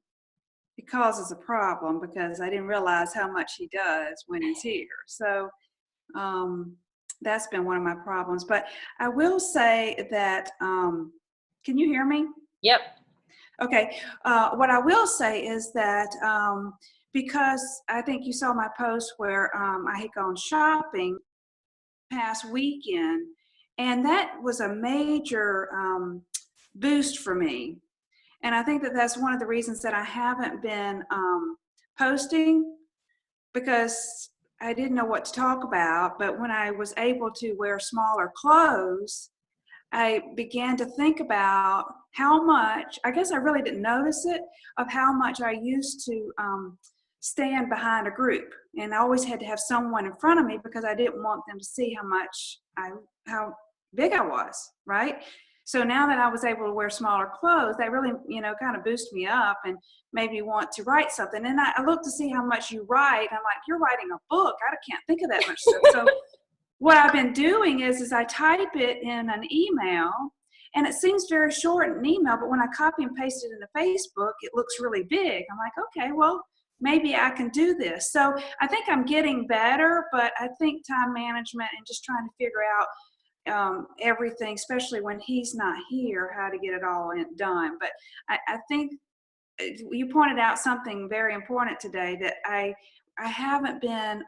it causes a problem because I didn't realize how much he does when he's here. So that's been one of my problems. But I will say that, can you hear me? Yep. Okay. What I will say is that because I think you saw my post where I had gone shopping past weekend, and that was a major boost for me. And I think that that's one of the reasons that I haven't been posting, because I didn't know what to talk about. But when I was able to wear smaller clothes, I began to think about how much, I guess I really didn't notice it, of how much I used to stand behind a group. And I always had to have someone in front of me because I didn't want them to see how big I was, right? So now that I was able to wear smaller clothes, that really, kind of boosted me up and made me want to write something. And I looked to see how much you write. I'm like, you're writing a book. I can't think of that much stuff. So what I've been doing is I type it in an email, and it seems very short in an email, but when I copy and paste it into Facebook, it looks really big. I'm like, okay, well, maybe I can do this. So I think I'm getting better, but I think time management and just trying to figure out everything, especially when he's not here, how to get it all done. But I think you pointed out something very important today, that I haven't been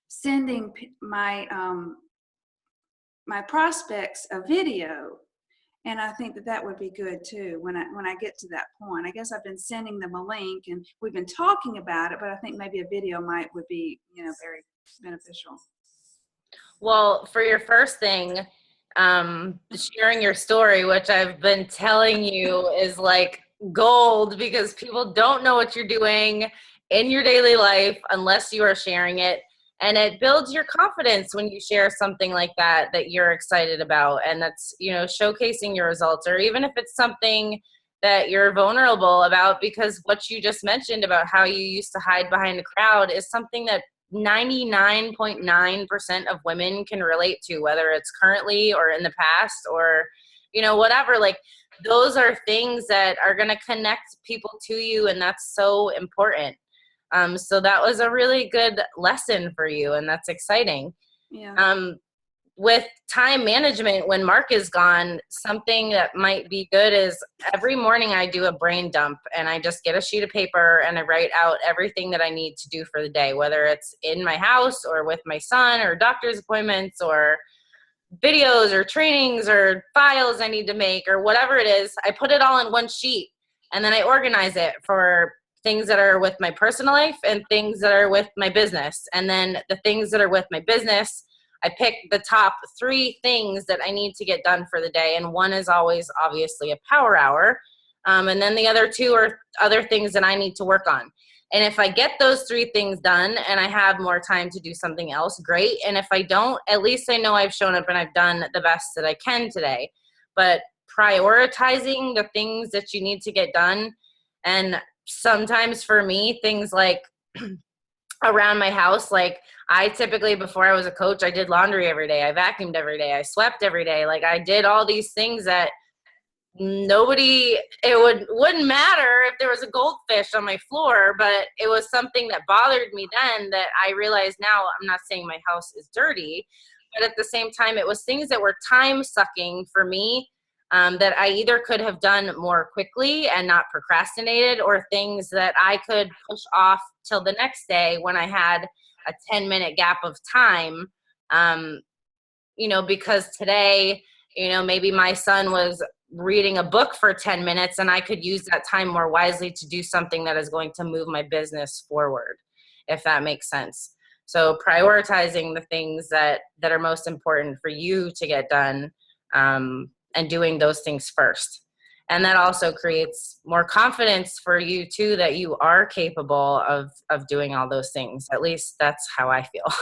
sending my my prospects a video, and I think that would be good too when I get to that point. I guess I've been sending them a link and we've been talking about it, but I think maybe a video would be very beneficial. Well, for your first thing, sharing your story, which I've been telling you is like gold, because people don't know what you're doing in your daily life unless you are sharing it. And it builds your confidence when you share something like that you're excited about, and that's, showcasing your results, or even if it's something that you're vulnerable about, because what you just mentioned about how you used to hide behind a crowd is something that 99.9% of women can relate to, whether it's currently or in the past or, whatever. Like, those are things that are going to connect people to you, and that's so important. So that was a really good lesson for you, and that's exciting. Yeah. With time management, when Mark is gone, something that might be good is every morning I do a brain dump, and I just get a sheet of paper and I write out everything that I need to do for the day, whether it's in my house or with my son or doctor's appointments or videos or trainings or files I need to make or whatever it is. I put it all in one sheet, and then I organize it for things that are with my personal life and things that are with my business. And then the things that are with my business, I pick the top 3 things that I need to get done for the day. And one is always obviously a power hour. And then the other 2 are other things that I need to work on. And if I get those 3 things done and I have more time to do something else, great. And if I don't, at least I know I've shown up and I've done the best that I can today. But prioritizing the things that you need to get done, and sometimes for me, things like around my house, like I typically, before I was a coach, I did laundry every day. I vacuumed every day. I swept every day. Like, I did all these things that wouldn't matter if there was a goldfish on my floor, but it was something that bothered me then that I realize now. I'm not saying my house is dirty, but at the same time, it was things that were time sucking for me, that I either could have done more quickly and not procrastinated, or things that I could push off till the next day when I had a 10-minute gap of time, because today, maybe my son was reading a book for 10 minutes and I could use that time more wisely to do something that is going to move my business forward, if that makes sense. So prioritizing the things that are most important for you to get done, and doing those things first. And that also creates more confidence for you too, that you are capable of doing all those things. At least that's how I feel.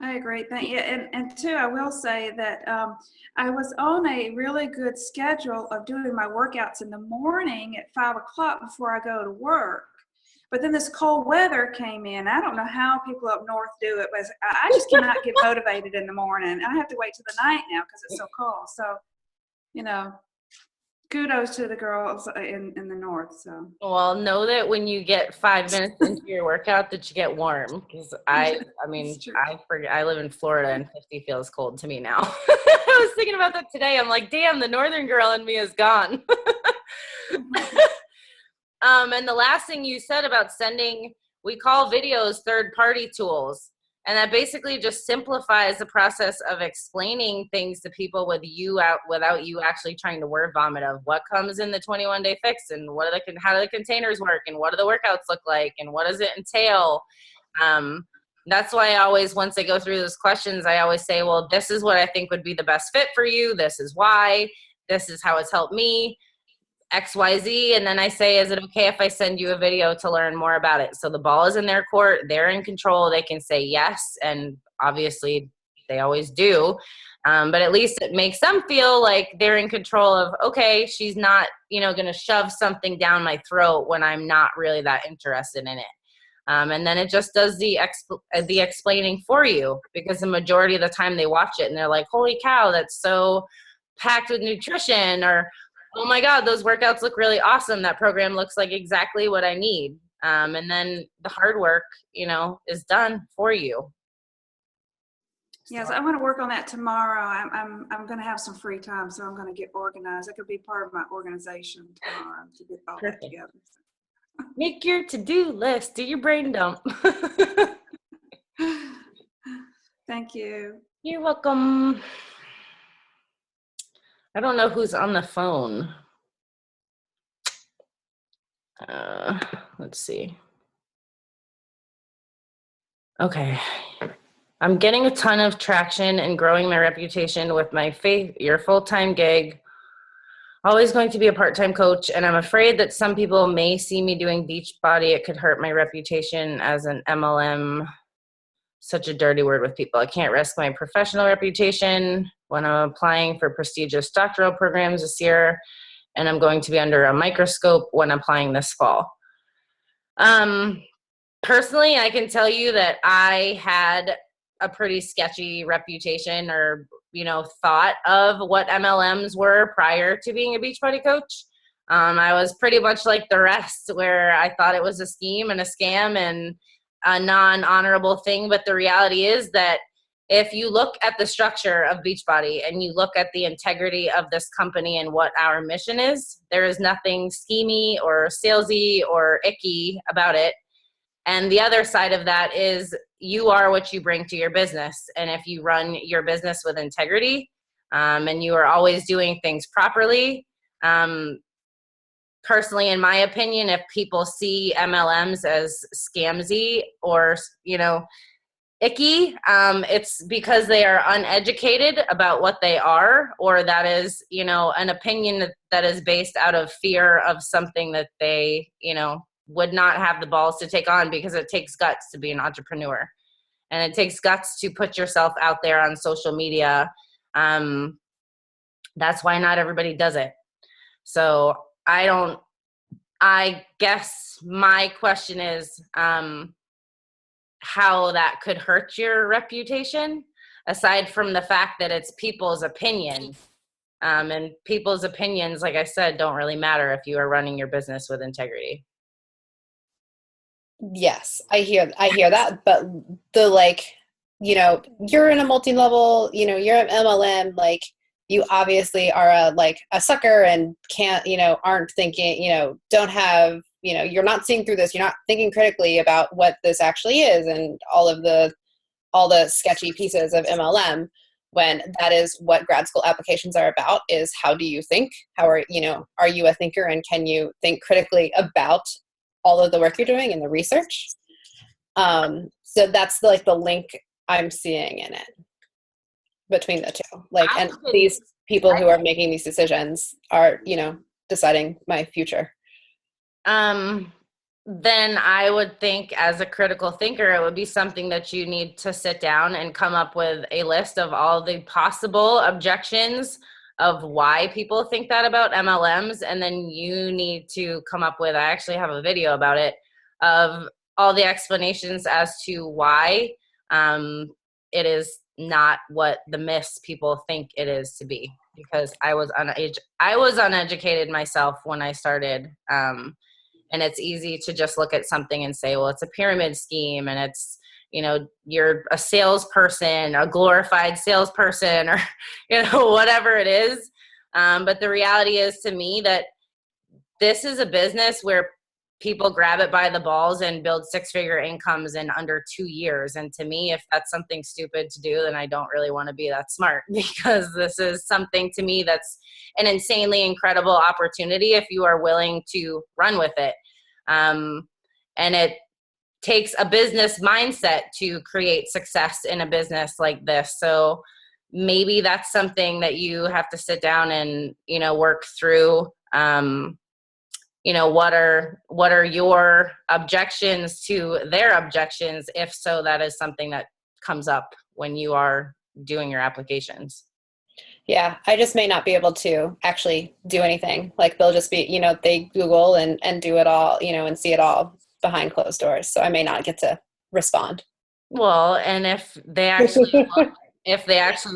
I I agree. Thank you. And two, I will say that I was on a really good schedule of doing my workouts in the morning at 5 o'clock before I go to work. But then this cold weather came in. I don't know how people up north do it, but I just cannot get motivated in the morning. I have to wait till the night now because it's so cold. So, you know, kudos to the girls in the north. So. Well, know that when you get 5 minutes into your workout that you get warm, because I mean, It's true. I forget, I live in Florida and 50 feels cold to me now. I was thinking about that today. I'm like, damn, the northern girl in me is gone. And the last thing you said about sending, we call videos third-party tools. And that basically just simplifies the process of explaining things to people without you actually trying to word vomit of what comes in the 21-day fix and how do the containers work and what do the workouts look like and what does it entail. That's why I always, once I go through those questions, I always say, well, this is what I think would be the best fit for you. This is why. This is how it's helped me. XYZ, and then I say, is it okay if I send you a video to learn more about it? So the ball is in their court, they're in control, they can say yes, and obviously they always do, but at least it makes them feel like they're in control of, okay, she's not, going to shove something down my throat when I'm not really that interested in it. And then it just does the explaining for you, because the majority of the time they watch it and they're like, holy cow, that's so packed with nutrition, or oh my God, those workouts look really awesome. That program looks like exactly what I need. And then the hard work, is done for you. Yes, I'm going to work on that tomorrow. I'm going to have some free time, so I'm going to get organized. That could be part of my organization tomorrow to get all that together. Make your to-do list. Do your brain dump. Thank you. You're welcome. I don't know who's on the phone. Let's see. Okay. I'm getting a ton of traction and growing my reputation with my your full-time gig. Always going to be a part-time coach, and I'm afraid that some people may see me doing Beachbody. It could hurt my reputation as an MLM. Such a dirty word with people. I can't risk my professional reputation when I'm applying for prestigious doctoral programs this year, and I'm going to be under a microscope when applying this fall. Personally, I can tell you that I had a pretty sketchy reputation or, thought of what MLMs were prior to being a Beachbody coach. I was pretty much like the rest, where I thought it was a scheme and a scam and a non-honorable thing. But the reality is that if you look at the structure of Beachbody and you look at the integrity of this company and what our mission is, there is nothing schemy or salesy or icky about it. And the other side of that is you are what you bring to your business. And if you run your business with integrity, and you are always doing things properly, personally, in my opinion, if people see MLMs as scamsy or, icky, it's because they are uneducated about what they are, or that is, an opinion that is based out of fear of something that they, would not have the balls to take on, because it takes guts to be an entrepreneur. And it takes guts to put yourself out there on social media. That's why not everybody does it. So I guess my question is how that could hurt your reputation, aside from the fact that it's people's opinion. And people's opinions, like I said, don't really matter if you are running your business with integrity. Yes, I hear that, but you're in a multi-level, you're an MLM, you obviously are a sucker and can't, aren't thinking, don't have, you're not seeing through this, you're not thinking critically about what this actually is and all the sketchy pieces of MLM, when that is what grad school applications are about, is how do you think? How are you a thinker, and can you think critically about all of the work you're doing and the research? So that's the link I'm seeing in it between the two. And these people who are making these decisions are, deciding my future. then I would think, as a critical thinker, it would be something that you need to sit down and come up with a list of all the possible objections of why people think that about MLMs. And then you need to come up with, I actually have a video about it, of all the explanations as to why it is not what the myths people think it is to be. Because I was uneducated myself when I started. And it's easy to just look at something and say, well, it's a pyramid scheme, and it's, you're a salesperson, a glorified salesperson, or, whatever it is. But the reality is, to me, that this is a business where people grab it by the balls and build six-figure incomes in under 2 years. And to me, if that's something stupid to do, then I don't really want to be that smart, because this is something, to me, that's an insanely incredible opportunity if you are willing to run with it. And it takes a business mindset to create success in a business like this. So maybe that's something that you have to sit down and, work through. What are your objections to their objections? If so, that is something that comes up when you are doing your applications. Yeah, I just may not be able to actually do anything. Like, they'll just be, they Google and do it all, and see it all behind closed doors. So I may not get to respond. Well, and if they actually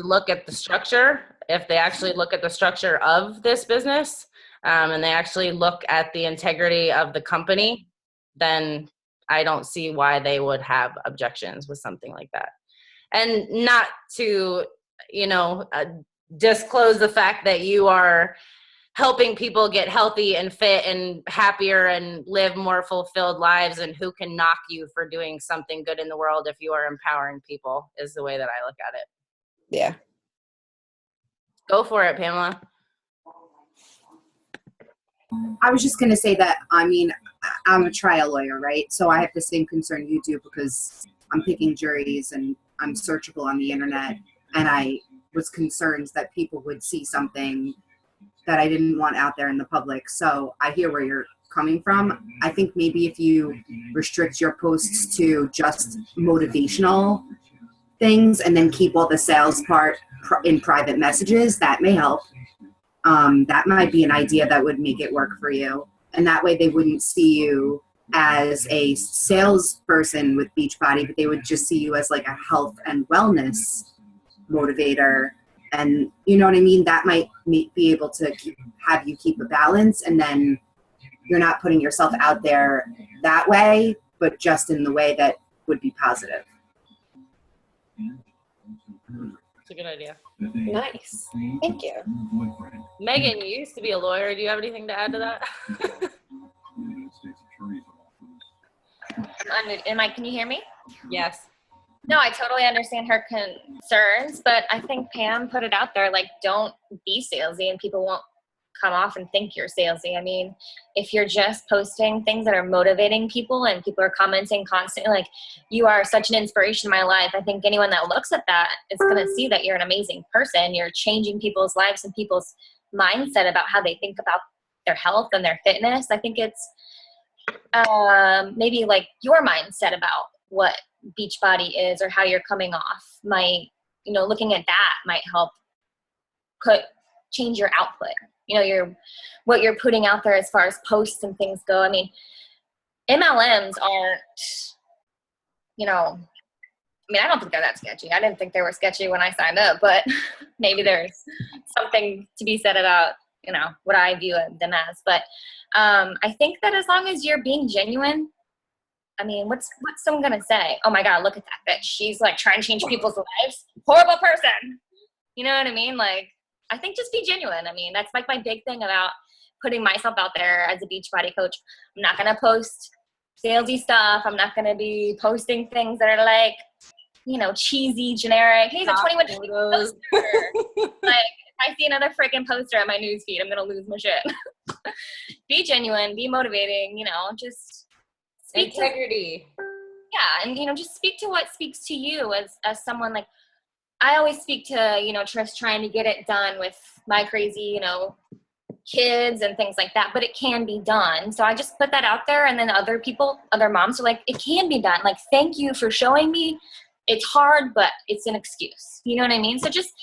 look at the structure, of this business, and they actually look at the integrity of the company, then I don't see why they would have objections with something like that. And not to, disclose the fact that you are helping people get healthy and fit and happier and live more fulfilled lives, and who can knock you for doing something good in the world if you are empowering people, is the way that I look at it. Yeah. Go for it, Pamela. I was just going to say that, I'm a trial lawyer, right? So I have the same concern you do, because I'm picking juries and I'm searchable on the internet, and I was concerned that people would see something that I didn't want out there in the public. So I hear where you're coming from. I think maybe if you restrict your posts to just motivational things and then keep all the sales part in private messages, that may help. That might be an idea that would make it work for you. And that way they wouldn't see you as a salesperson with Beachbody, but they would just see you as like a health and wellness motivator. And you know what I mean? That might be able to have you keep a balance, and then you're not putting yourself out there that way, but just in the way that would be positive. It's a good idea. Nice. Thank you. Megan, you used to be a lawyer. Do you have anything to add to that? Can you hear me? Yes. No, I totally understand her concerns, but I think Pam put it out there, like, don't be salesy and people won't come off and think you're salesy. I mean, if you're just posting things that are motivating people and people are commenting constantly, like, you are such an inspiration in my life, I think anyone that looks at that is going to see that you're an amazing person. You're changing people's lives and people's mindset about how they think about their health and their fitness. I think it's maybe like your mindset about what Beachbody is or how you're coming off might, looking at that might help change your output. What you're putting out there as far as posts and things go. I mean, MLMs aren't, I don't think they're that sketchy. I didn't think they were sketchy when I signed up, but maybe there's something to be said about, what I view them as. But I think that as long as you're being genuine, I mean, what's someone going to say? Oh my God, look at that bitch. She's like trying to change people's lives. Horrible person. You know what I mean? Like, I think just be genuine. I mean, that's like my big thing about putting myself out there as a Beachbody coach. I'm not going to post salesy stuff. I'm not going to be posting things that are like, cheesy, generic. Hey, he's a 21 poster. Like, if I see another freaking poster on my newsfeed, I'm going to lose my shit. Be genuine, be motivating, just speak integrity. And, just speak to what speaks to you as someone. Like, I always speak to, Trish trying to get it done with my crazy, kids and things like that, but it can be done. So I just put that out there, and then other moms are like, it can be done. Like, thank you for showing me. It's hard, but it's an excuse. You know what I mean? So just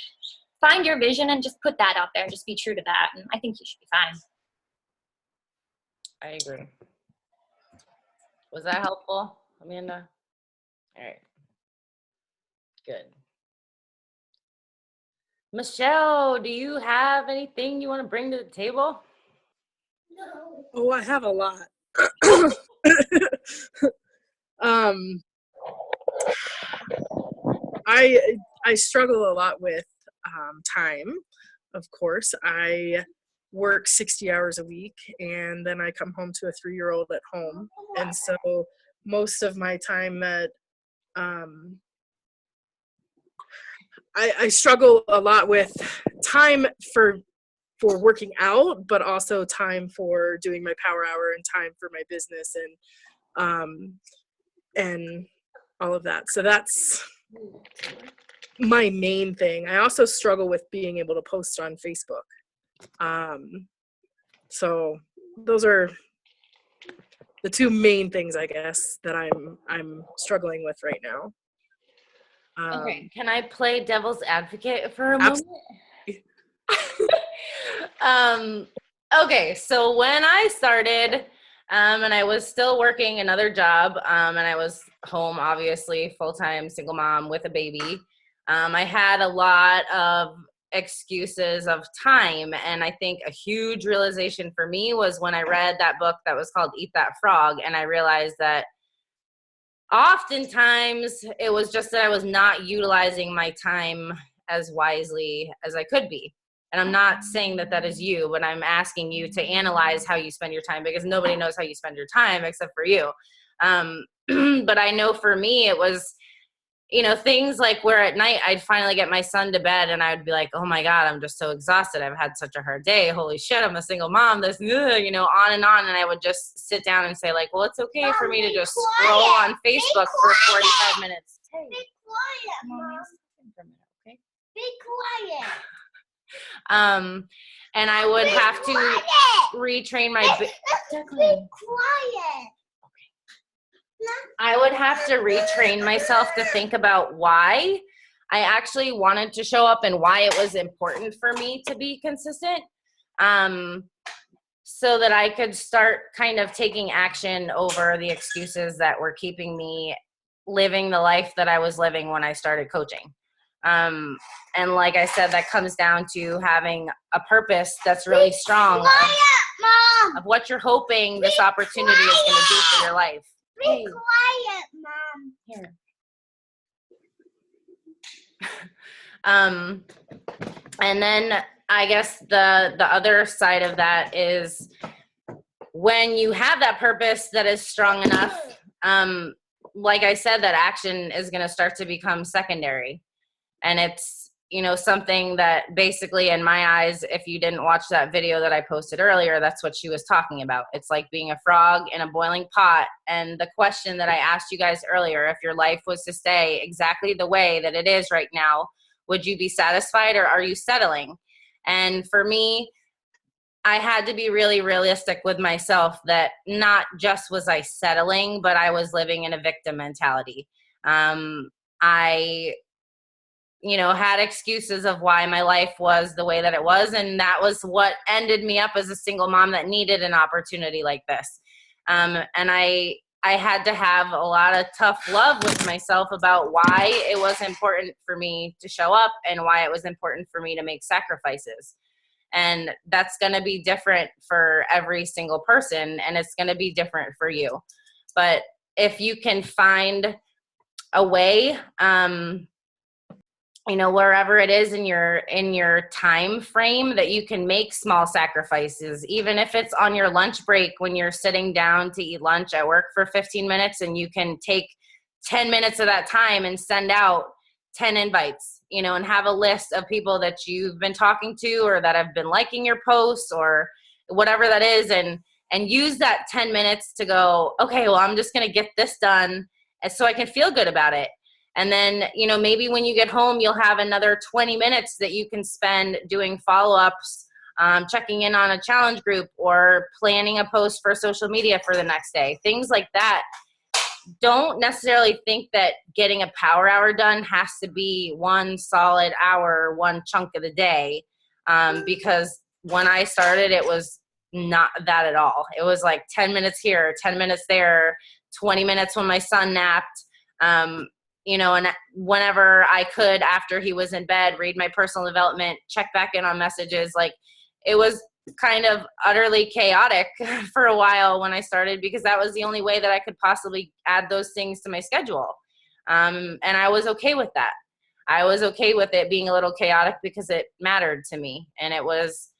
find your vision and just put that out there and just be true to that. And I think you should be fine. I agree. Was that helpful, Amanda? All right. Good. Michelle, do you have anything you want to bring to the table? Oh, I have a lot. I struggle a lot with time. Of course, I work 60 hours a week, and then I come home to a 3-year-old at home, and so most of my time that I struggle a lot with time for working out, but also time for doing my power hour and time for my business and all of that. So that's my main thing. I also struggle with being able to post on Facebook. So those are the two main things, I guess, that I'm struggling with right now. Okay, can I play devil's advocate for a moment? Okay, so when I started, and I was still working another job, and I was home, obviously, full-time single mom with a baby, I had a lot of excuses of time, and I think a huge realization for me was when I read that book that was called Eat That Frog, and I realized that oftentimes it was just that I was not utilizing my time as wisely as I could be. And I'm not saying that that is you, but I'm asking you to analyze how you spend your time, because nobody knows how you spend your time except for you. But I know for me, it was, things like where at night I'd finally get my son to bed and I'd be like, oh my God, I'm just so exhausted. I've had such a hard day. Holy shit, I'm a single mom. This, on and on. And I would just sit down and say like, well, it's okay for me to just scroll on Facebook for 45 minutes. Hey, be quiet, Mom. Okay? Be quiet. And I would have to retrain my Be quiet. I would have to retrain myself to think about why I actually wanted to show up and why it was important for me to be consistent, so that I could start kind of taking action over the excuses that were keeping me living the life that I was living when I started coaching. And like I said, that comes down to having a purpose that's really strong of what you're hoping this opportunity is going to do for your life. Be quiet, Mom. Here. And then I guess the other side of that is when you have that purpose that is strong enough, like I said, that action is going to start to become secondary. And it's, something that basically in my eyes, if you didn't watch that video that I posted earlier, that's what she was talking about. It's like being a frog in a boiling pot. And the question that I asked you guys earlier, if your life was to stay exactly the way that it is right now, would you be satisfied or are you settling? And for me, I had to be really realistic with myself that not just was I settling, but I was living in a victim mentality. I had excuses of why my life was the way that it was. And that was what ended me up as a single mom that needed an opportunity like this. And I had to have a lot of tough love with myself about why it was important for me to show up and why it was important for me to make sacrifices. And that's going to be different for every single person, and it's going to be different for you. But if you can find a way, wherever it is in your time frame that you can make small sacrifices, even if it's on your lunch break when you're sitting down to eat lunch at work for 15 minutes and you can take 10 minutes of that time and send out 10 invites, and have a list of people that you've been talking to or that have been liking your posts or whatever that is, and use that 10 minutes to go, okay, well, I'm just going to get this done and so I can feel good about it. And then, maybe when you get home, you'll have another 20 minutes that you can spend doing follow-ups checking in on a challenge group, or planning a post for social media for the next day, things like that. Don't necessarily think that getting a power hour done has to be one solid hour, one chunk of the day, because when I started, it was not that at all. It was like 10 minutes here, 10 minutes there, 20 minutes when my son napped, and whenever I could after he was in bed, read my personal development, check back in on messages. Like, it was kind of utterly chaotic for a while when I started, because that was the only way that I could possibly add those things to my schedule. And I was okay with that. I was okay with it being a little chaotic because it mattered to me. And it was,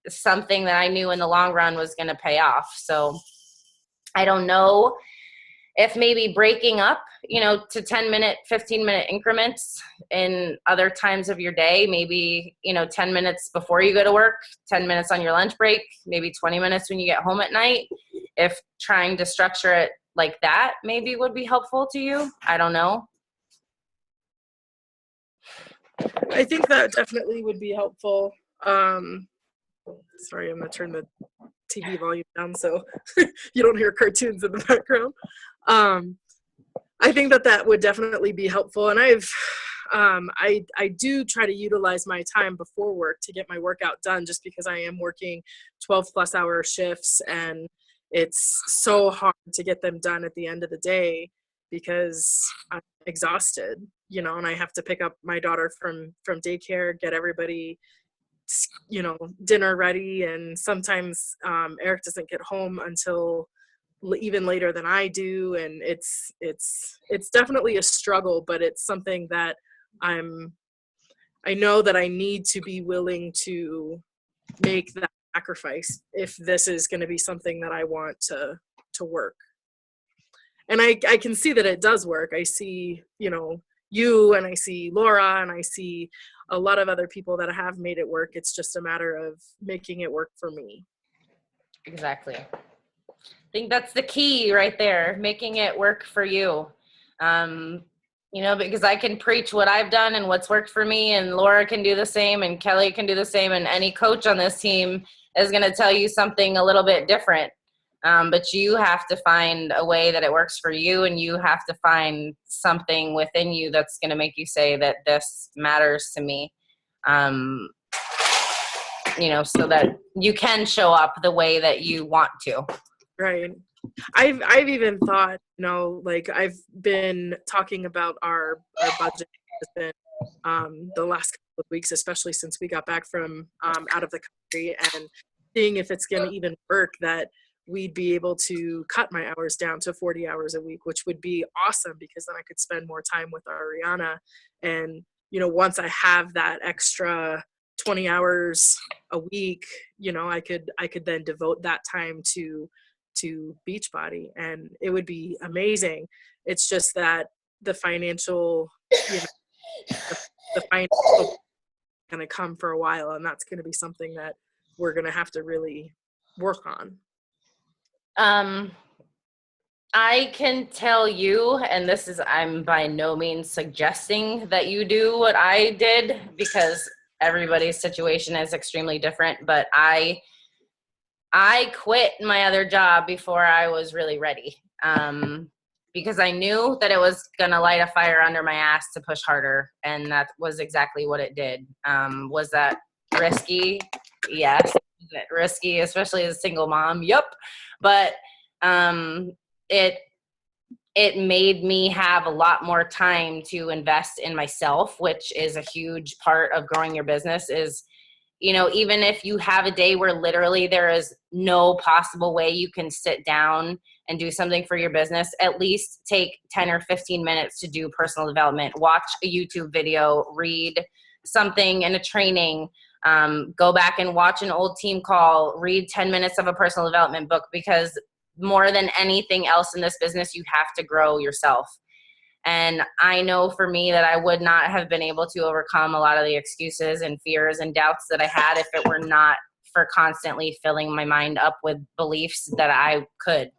something that I knew in the long run was going to pay off. So I don't know if maybe breaking up, to 10-minute, 15-minute increments in other times of your day, maybe, 10 minutes before you go to work, 10 minutes on your lunch break, maybe 20 minutes when you get home at night. If trying to structure it like that maybe would be helpful to you. I don't know. I think that definitely would be helpful. Sorry, I'm gonna turn the TV volume down so you don't hear cartoons in the background. I think that would definitely be helpful, and I do try to utilize my time before work to get my workout done, just because I am working 12+ hour shifts, and it's so hard to get them done at the end of the day because I'm exhausted, and I have to pick up my daughter from daycare, get everybody dinner ready, and sometimes Eric doesn't get home until even later than I do, and it's definitely a struggle, but it's something that I know that I need to be willing to make that sacrifice if this is going to be something that I want to work. And I can see that it does work. I see you, and I see Laura, and I see a lot of other people that have made it work. It's just a matter of making it work for me. Exactly. I think that's the key right there, making it work for you. Because I can preach what I've done and what's worked for me, and Laura can do the same, and Kelly can do the same, and any coach on this team is going to tell you something a little bit different. But you have to find a way that it works for you, and you have to find something within you that's going to make you say that this matters to me. So that you can show up the way that you want to. Right. I've even thought, I've been talking about our budget has been the last couple of weeks, especially since we got back from out of the country, and seeing if it's going to even work, that we'd be able to cut my hours down to 40 hours a week, which would be awesome, because then I could spend more time with Ariana. And, once I have that extra 20 hours a week, I could then devote that time to Beachbody, and it would be amazing. It's just that the financial, the financial going to come for a while, and that's going to be something that we're going to have to really work on. I can tell you, and I'm by no means suggesting that you do what I did, because everybody's situation is extremely different, but I quit my other job before I was really ready, because I knew that it was going to light a fire under my ass to push harder, and that was exactly what it did. Was that risky? Yes. Was it risky, especially as a single mom? Yep. But it made me have a lot more time to invest in myself, which is a huge part of growing your business. Is, even if you have a day where literally there is no possible way you can sit down and do something for your business, at least take 10 or 15 minutes to do personal development. Watch a YouTube video, read something in a training, go back and watch an old team call, read 10 minutes of a personal development book, because more than anything else in this business, you have to grow yourself. And I know for me that I would not have been able to overcome a lot of the excuses and fears and doubts that I had if it were not for constantly filling my mind up with beliefs that I could.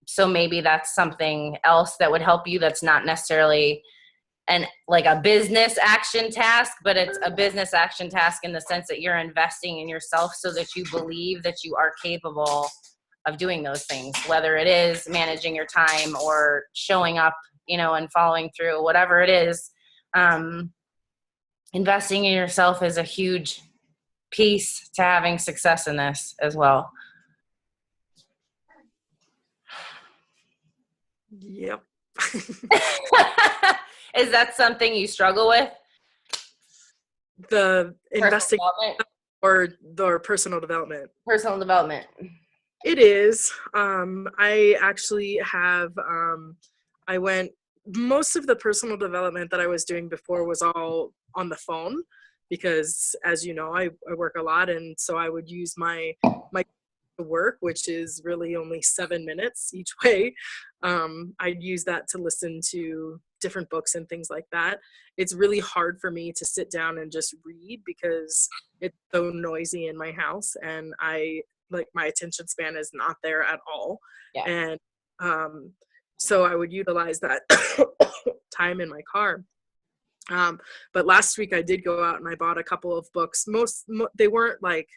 So maybe that's something else that would help you, that's not necessarily like a business action task, but it's a business action task in the sense that you're investing in yourself so that you believe that you are capable of doing those things, whether it is managing your time or showing up, and following through, whatever it is. Investing in yourself is a huge piece to having success in this as well. Yep. Is that something you struggle with? The investing Personal or personal development? Personal development. It is. I actually have, most of the personal development that I was doing before was all on the phone because, as you know, I work a lot. And so I would use my work, which is really only 7 minutes each way. I'd use that to listen to different books and things like that. It's really hard for me to sit down and just read because it's so noisy in my house, and my attention span is not there at all. Yeah. And so I would utilize that time in my car. But last week I did go out and I bought a couple of books. They weren't like,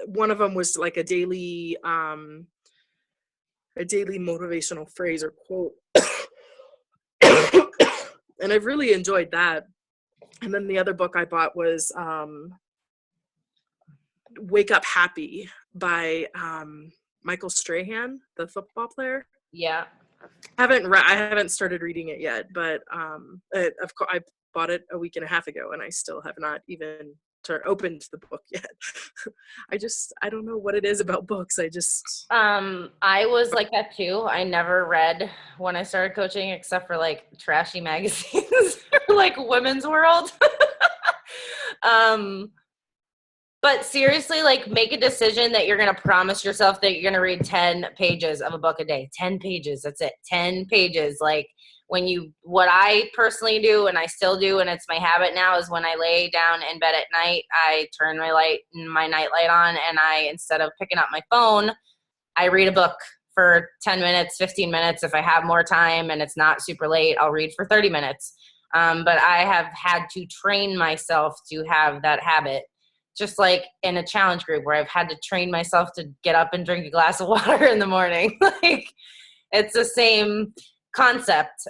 one of them was like a daily motivational phrase or quote. And I've really enjoyed that. And then the other book I bought was Wake Up Happy by Michael Strahan, the football player. Yeah. I haven't started reading it yet, but of course I bought it a week and a half ago and I still have not even opened the book yet. I don't know what it is about books. I was like that too. I never read when I started coaching except for like trashy magazines or like Women's World. But seriously, like make a decision that you're going to promise yourself that you're going to read 10 pages of a book a day. 10 pages. That's it. 10 pages. Like what I personally do, and I still do, and it's my habit now, is when I lay down in bed at night, I turn my night light on, and instead of picking up my phone, I read a book for 10 minutes, 15 minutes. If I have more time and it's not super late, I'll read for 30 minutes. But I have had to train myself to have that habit. Just like in a challenge group where I've had to train myself to get up and drink a glass of water in the morning. Like it's the same concept.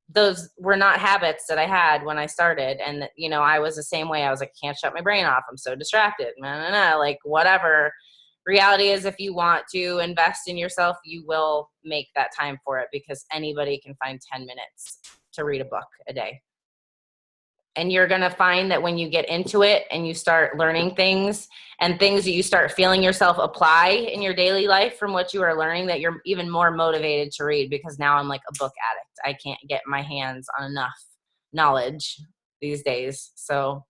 Those were not habits that I had when I started. And, I was the same way. I was like, can't shut my brain off. I'm so distracted. Like whatever. Reality is, if you want to invest in yourself, you will make that time for it because anybody can find 10 minutes to read a book a day. And you're going to find that when you get into it and you start learning things and things that you start feeling yourself apply in your daily life from what you are learning, that you're even more motivated to read, because now I'm like a book addict. I can't get my hands on enough knowledge these days. So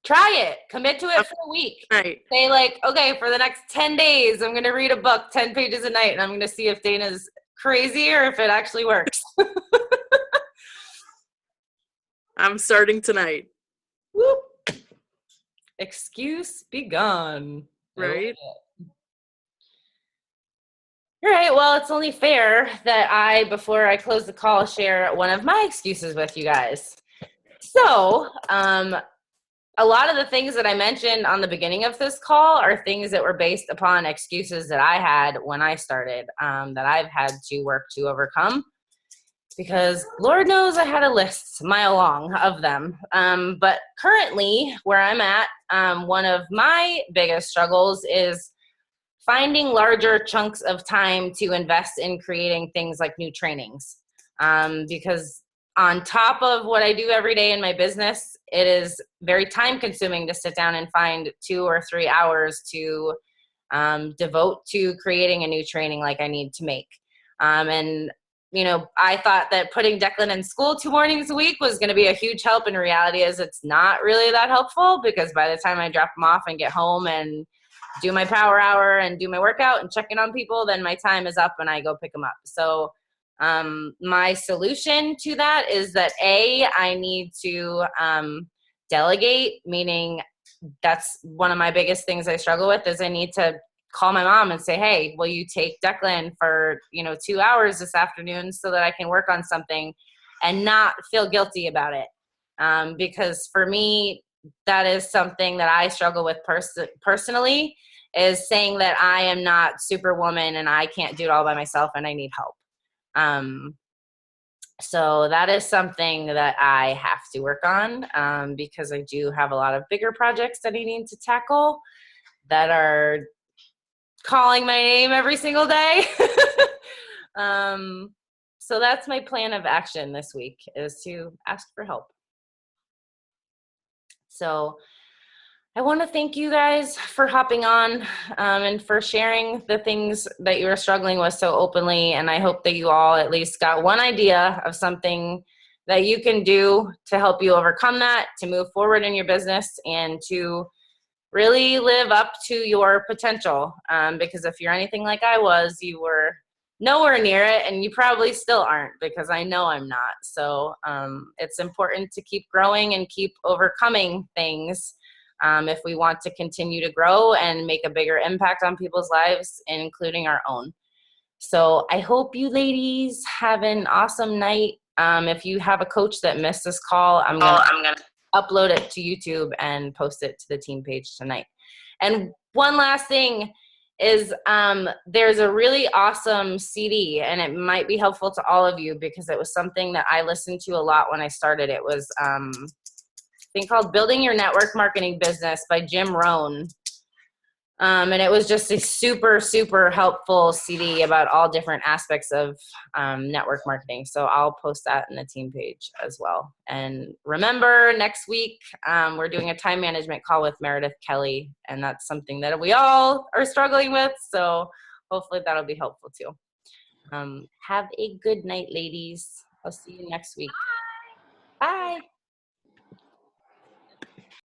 try it. Commit to it for a week. Right. Say like, okay, for the next 10 days, I'm going to read a book 10 pages a night, and I'm going to see if Dana's crazy or if it actually works. I'm starting tonight. Whoop. Excuse be gone. Right. All right. Well, it's only fair that before I close the call, share one of my excuses with you guys. So, a lot of the things that I mentioned on the beginning of this call are things that were based upon excuses that I had when I started, that I've had to work to overcome. Because Lord knows I had a list mile long of them. But currently, where I'm at, one of my biggest struggles is finding larger chunks of time to invest in creating things like new trainings. Because on top of what I do every day in my business, it is very time consuming to sit down and find 2 or 3 hours to devote to creating a new training like I need to make. And I thought that putting Declan in school 2 mornings a week was going to be a huge help. And reality is it's not really that helpful, because by the time I drop him off and get home and do my power hour and do my workout and check in on people, then my time is up and I go pick them up. So my solution to that is that I need to delegate, meaning that's one of my biggest things I struggle with, is I need to call my mom and say, hey, will you take Declan for, 2 hours this afternoon so that I can work on something and not feel guilty about it. Because for me, that is something that I struggle with personally, is saying that I am not Superwoman and I can't do it all by myself and I need help. So that is something that I have to work on, because I do have a lot of bigger projects that I need to tackle that are calling my name every single day. So that's my plan of action this week, is to ask for help. So I want to thank you guys for hopping on, and for sharing the things that you are struggling with so openly. And I hope that you all at least got one idea of something that you can do to help you overcome that, to move forward in your business, and to really live up to your potential. Because if you're anything like I was, you were nowhere near it, and you probably still aren't, because I know I'm not. So it's important to keep growing and keep overcoming things, if we want to continue to grow and make a bigger impact on people's lives, including our own. So I hope you ladies have an awesome night. If you have a coach that missed this call, I'm gonna upload it to YouTube and post it to the team page tonight. And one last thing is, there's a really awesome CD, and it might be helpful to all of you because it was something that I listened to a lot when I started. It was a thing called Building Your Network Marketing Business by Jim Rohn. And it was just a super, super helpful CD about all different aspects of network marketing. So I'll post that in the team page as well. And remember, next week, we're doing a time management call with Meredith Kelly, and that's something that we all are struggling with. So hopefully that'll be helpful too. Have a good night, ladies. I'll see you next week. Bye.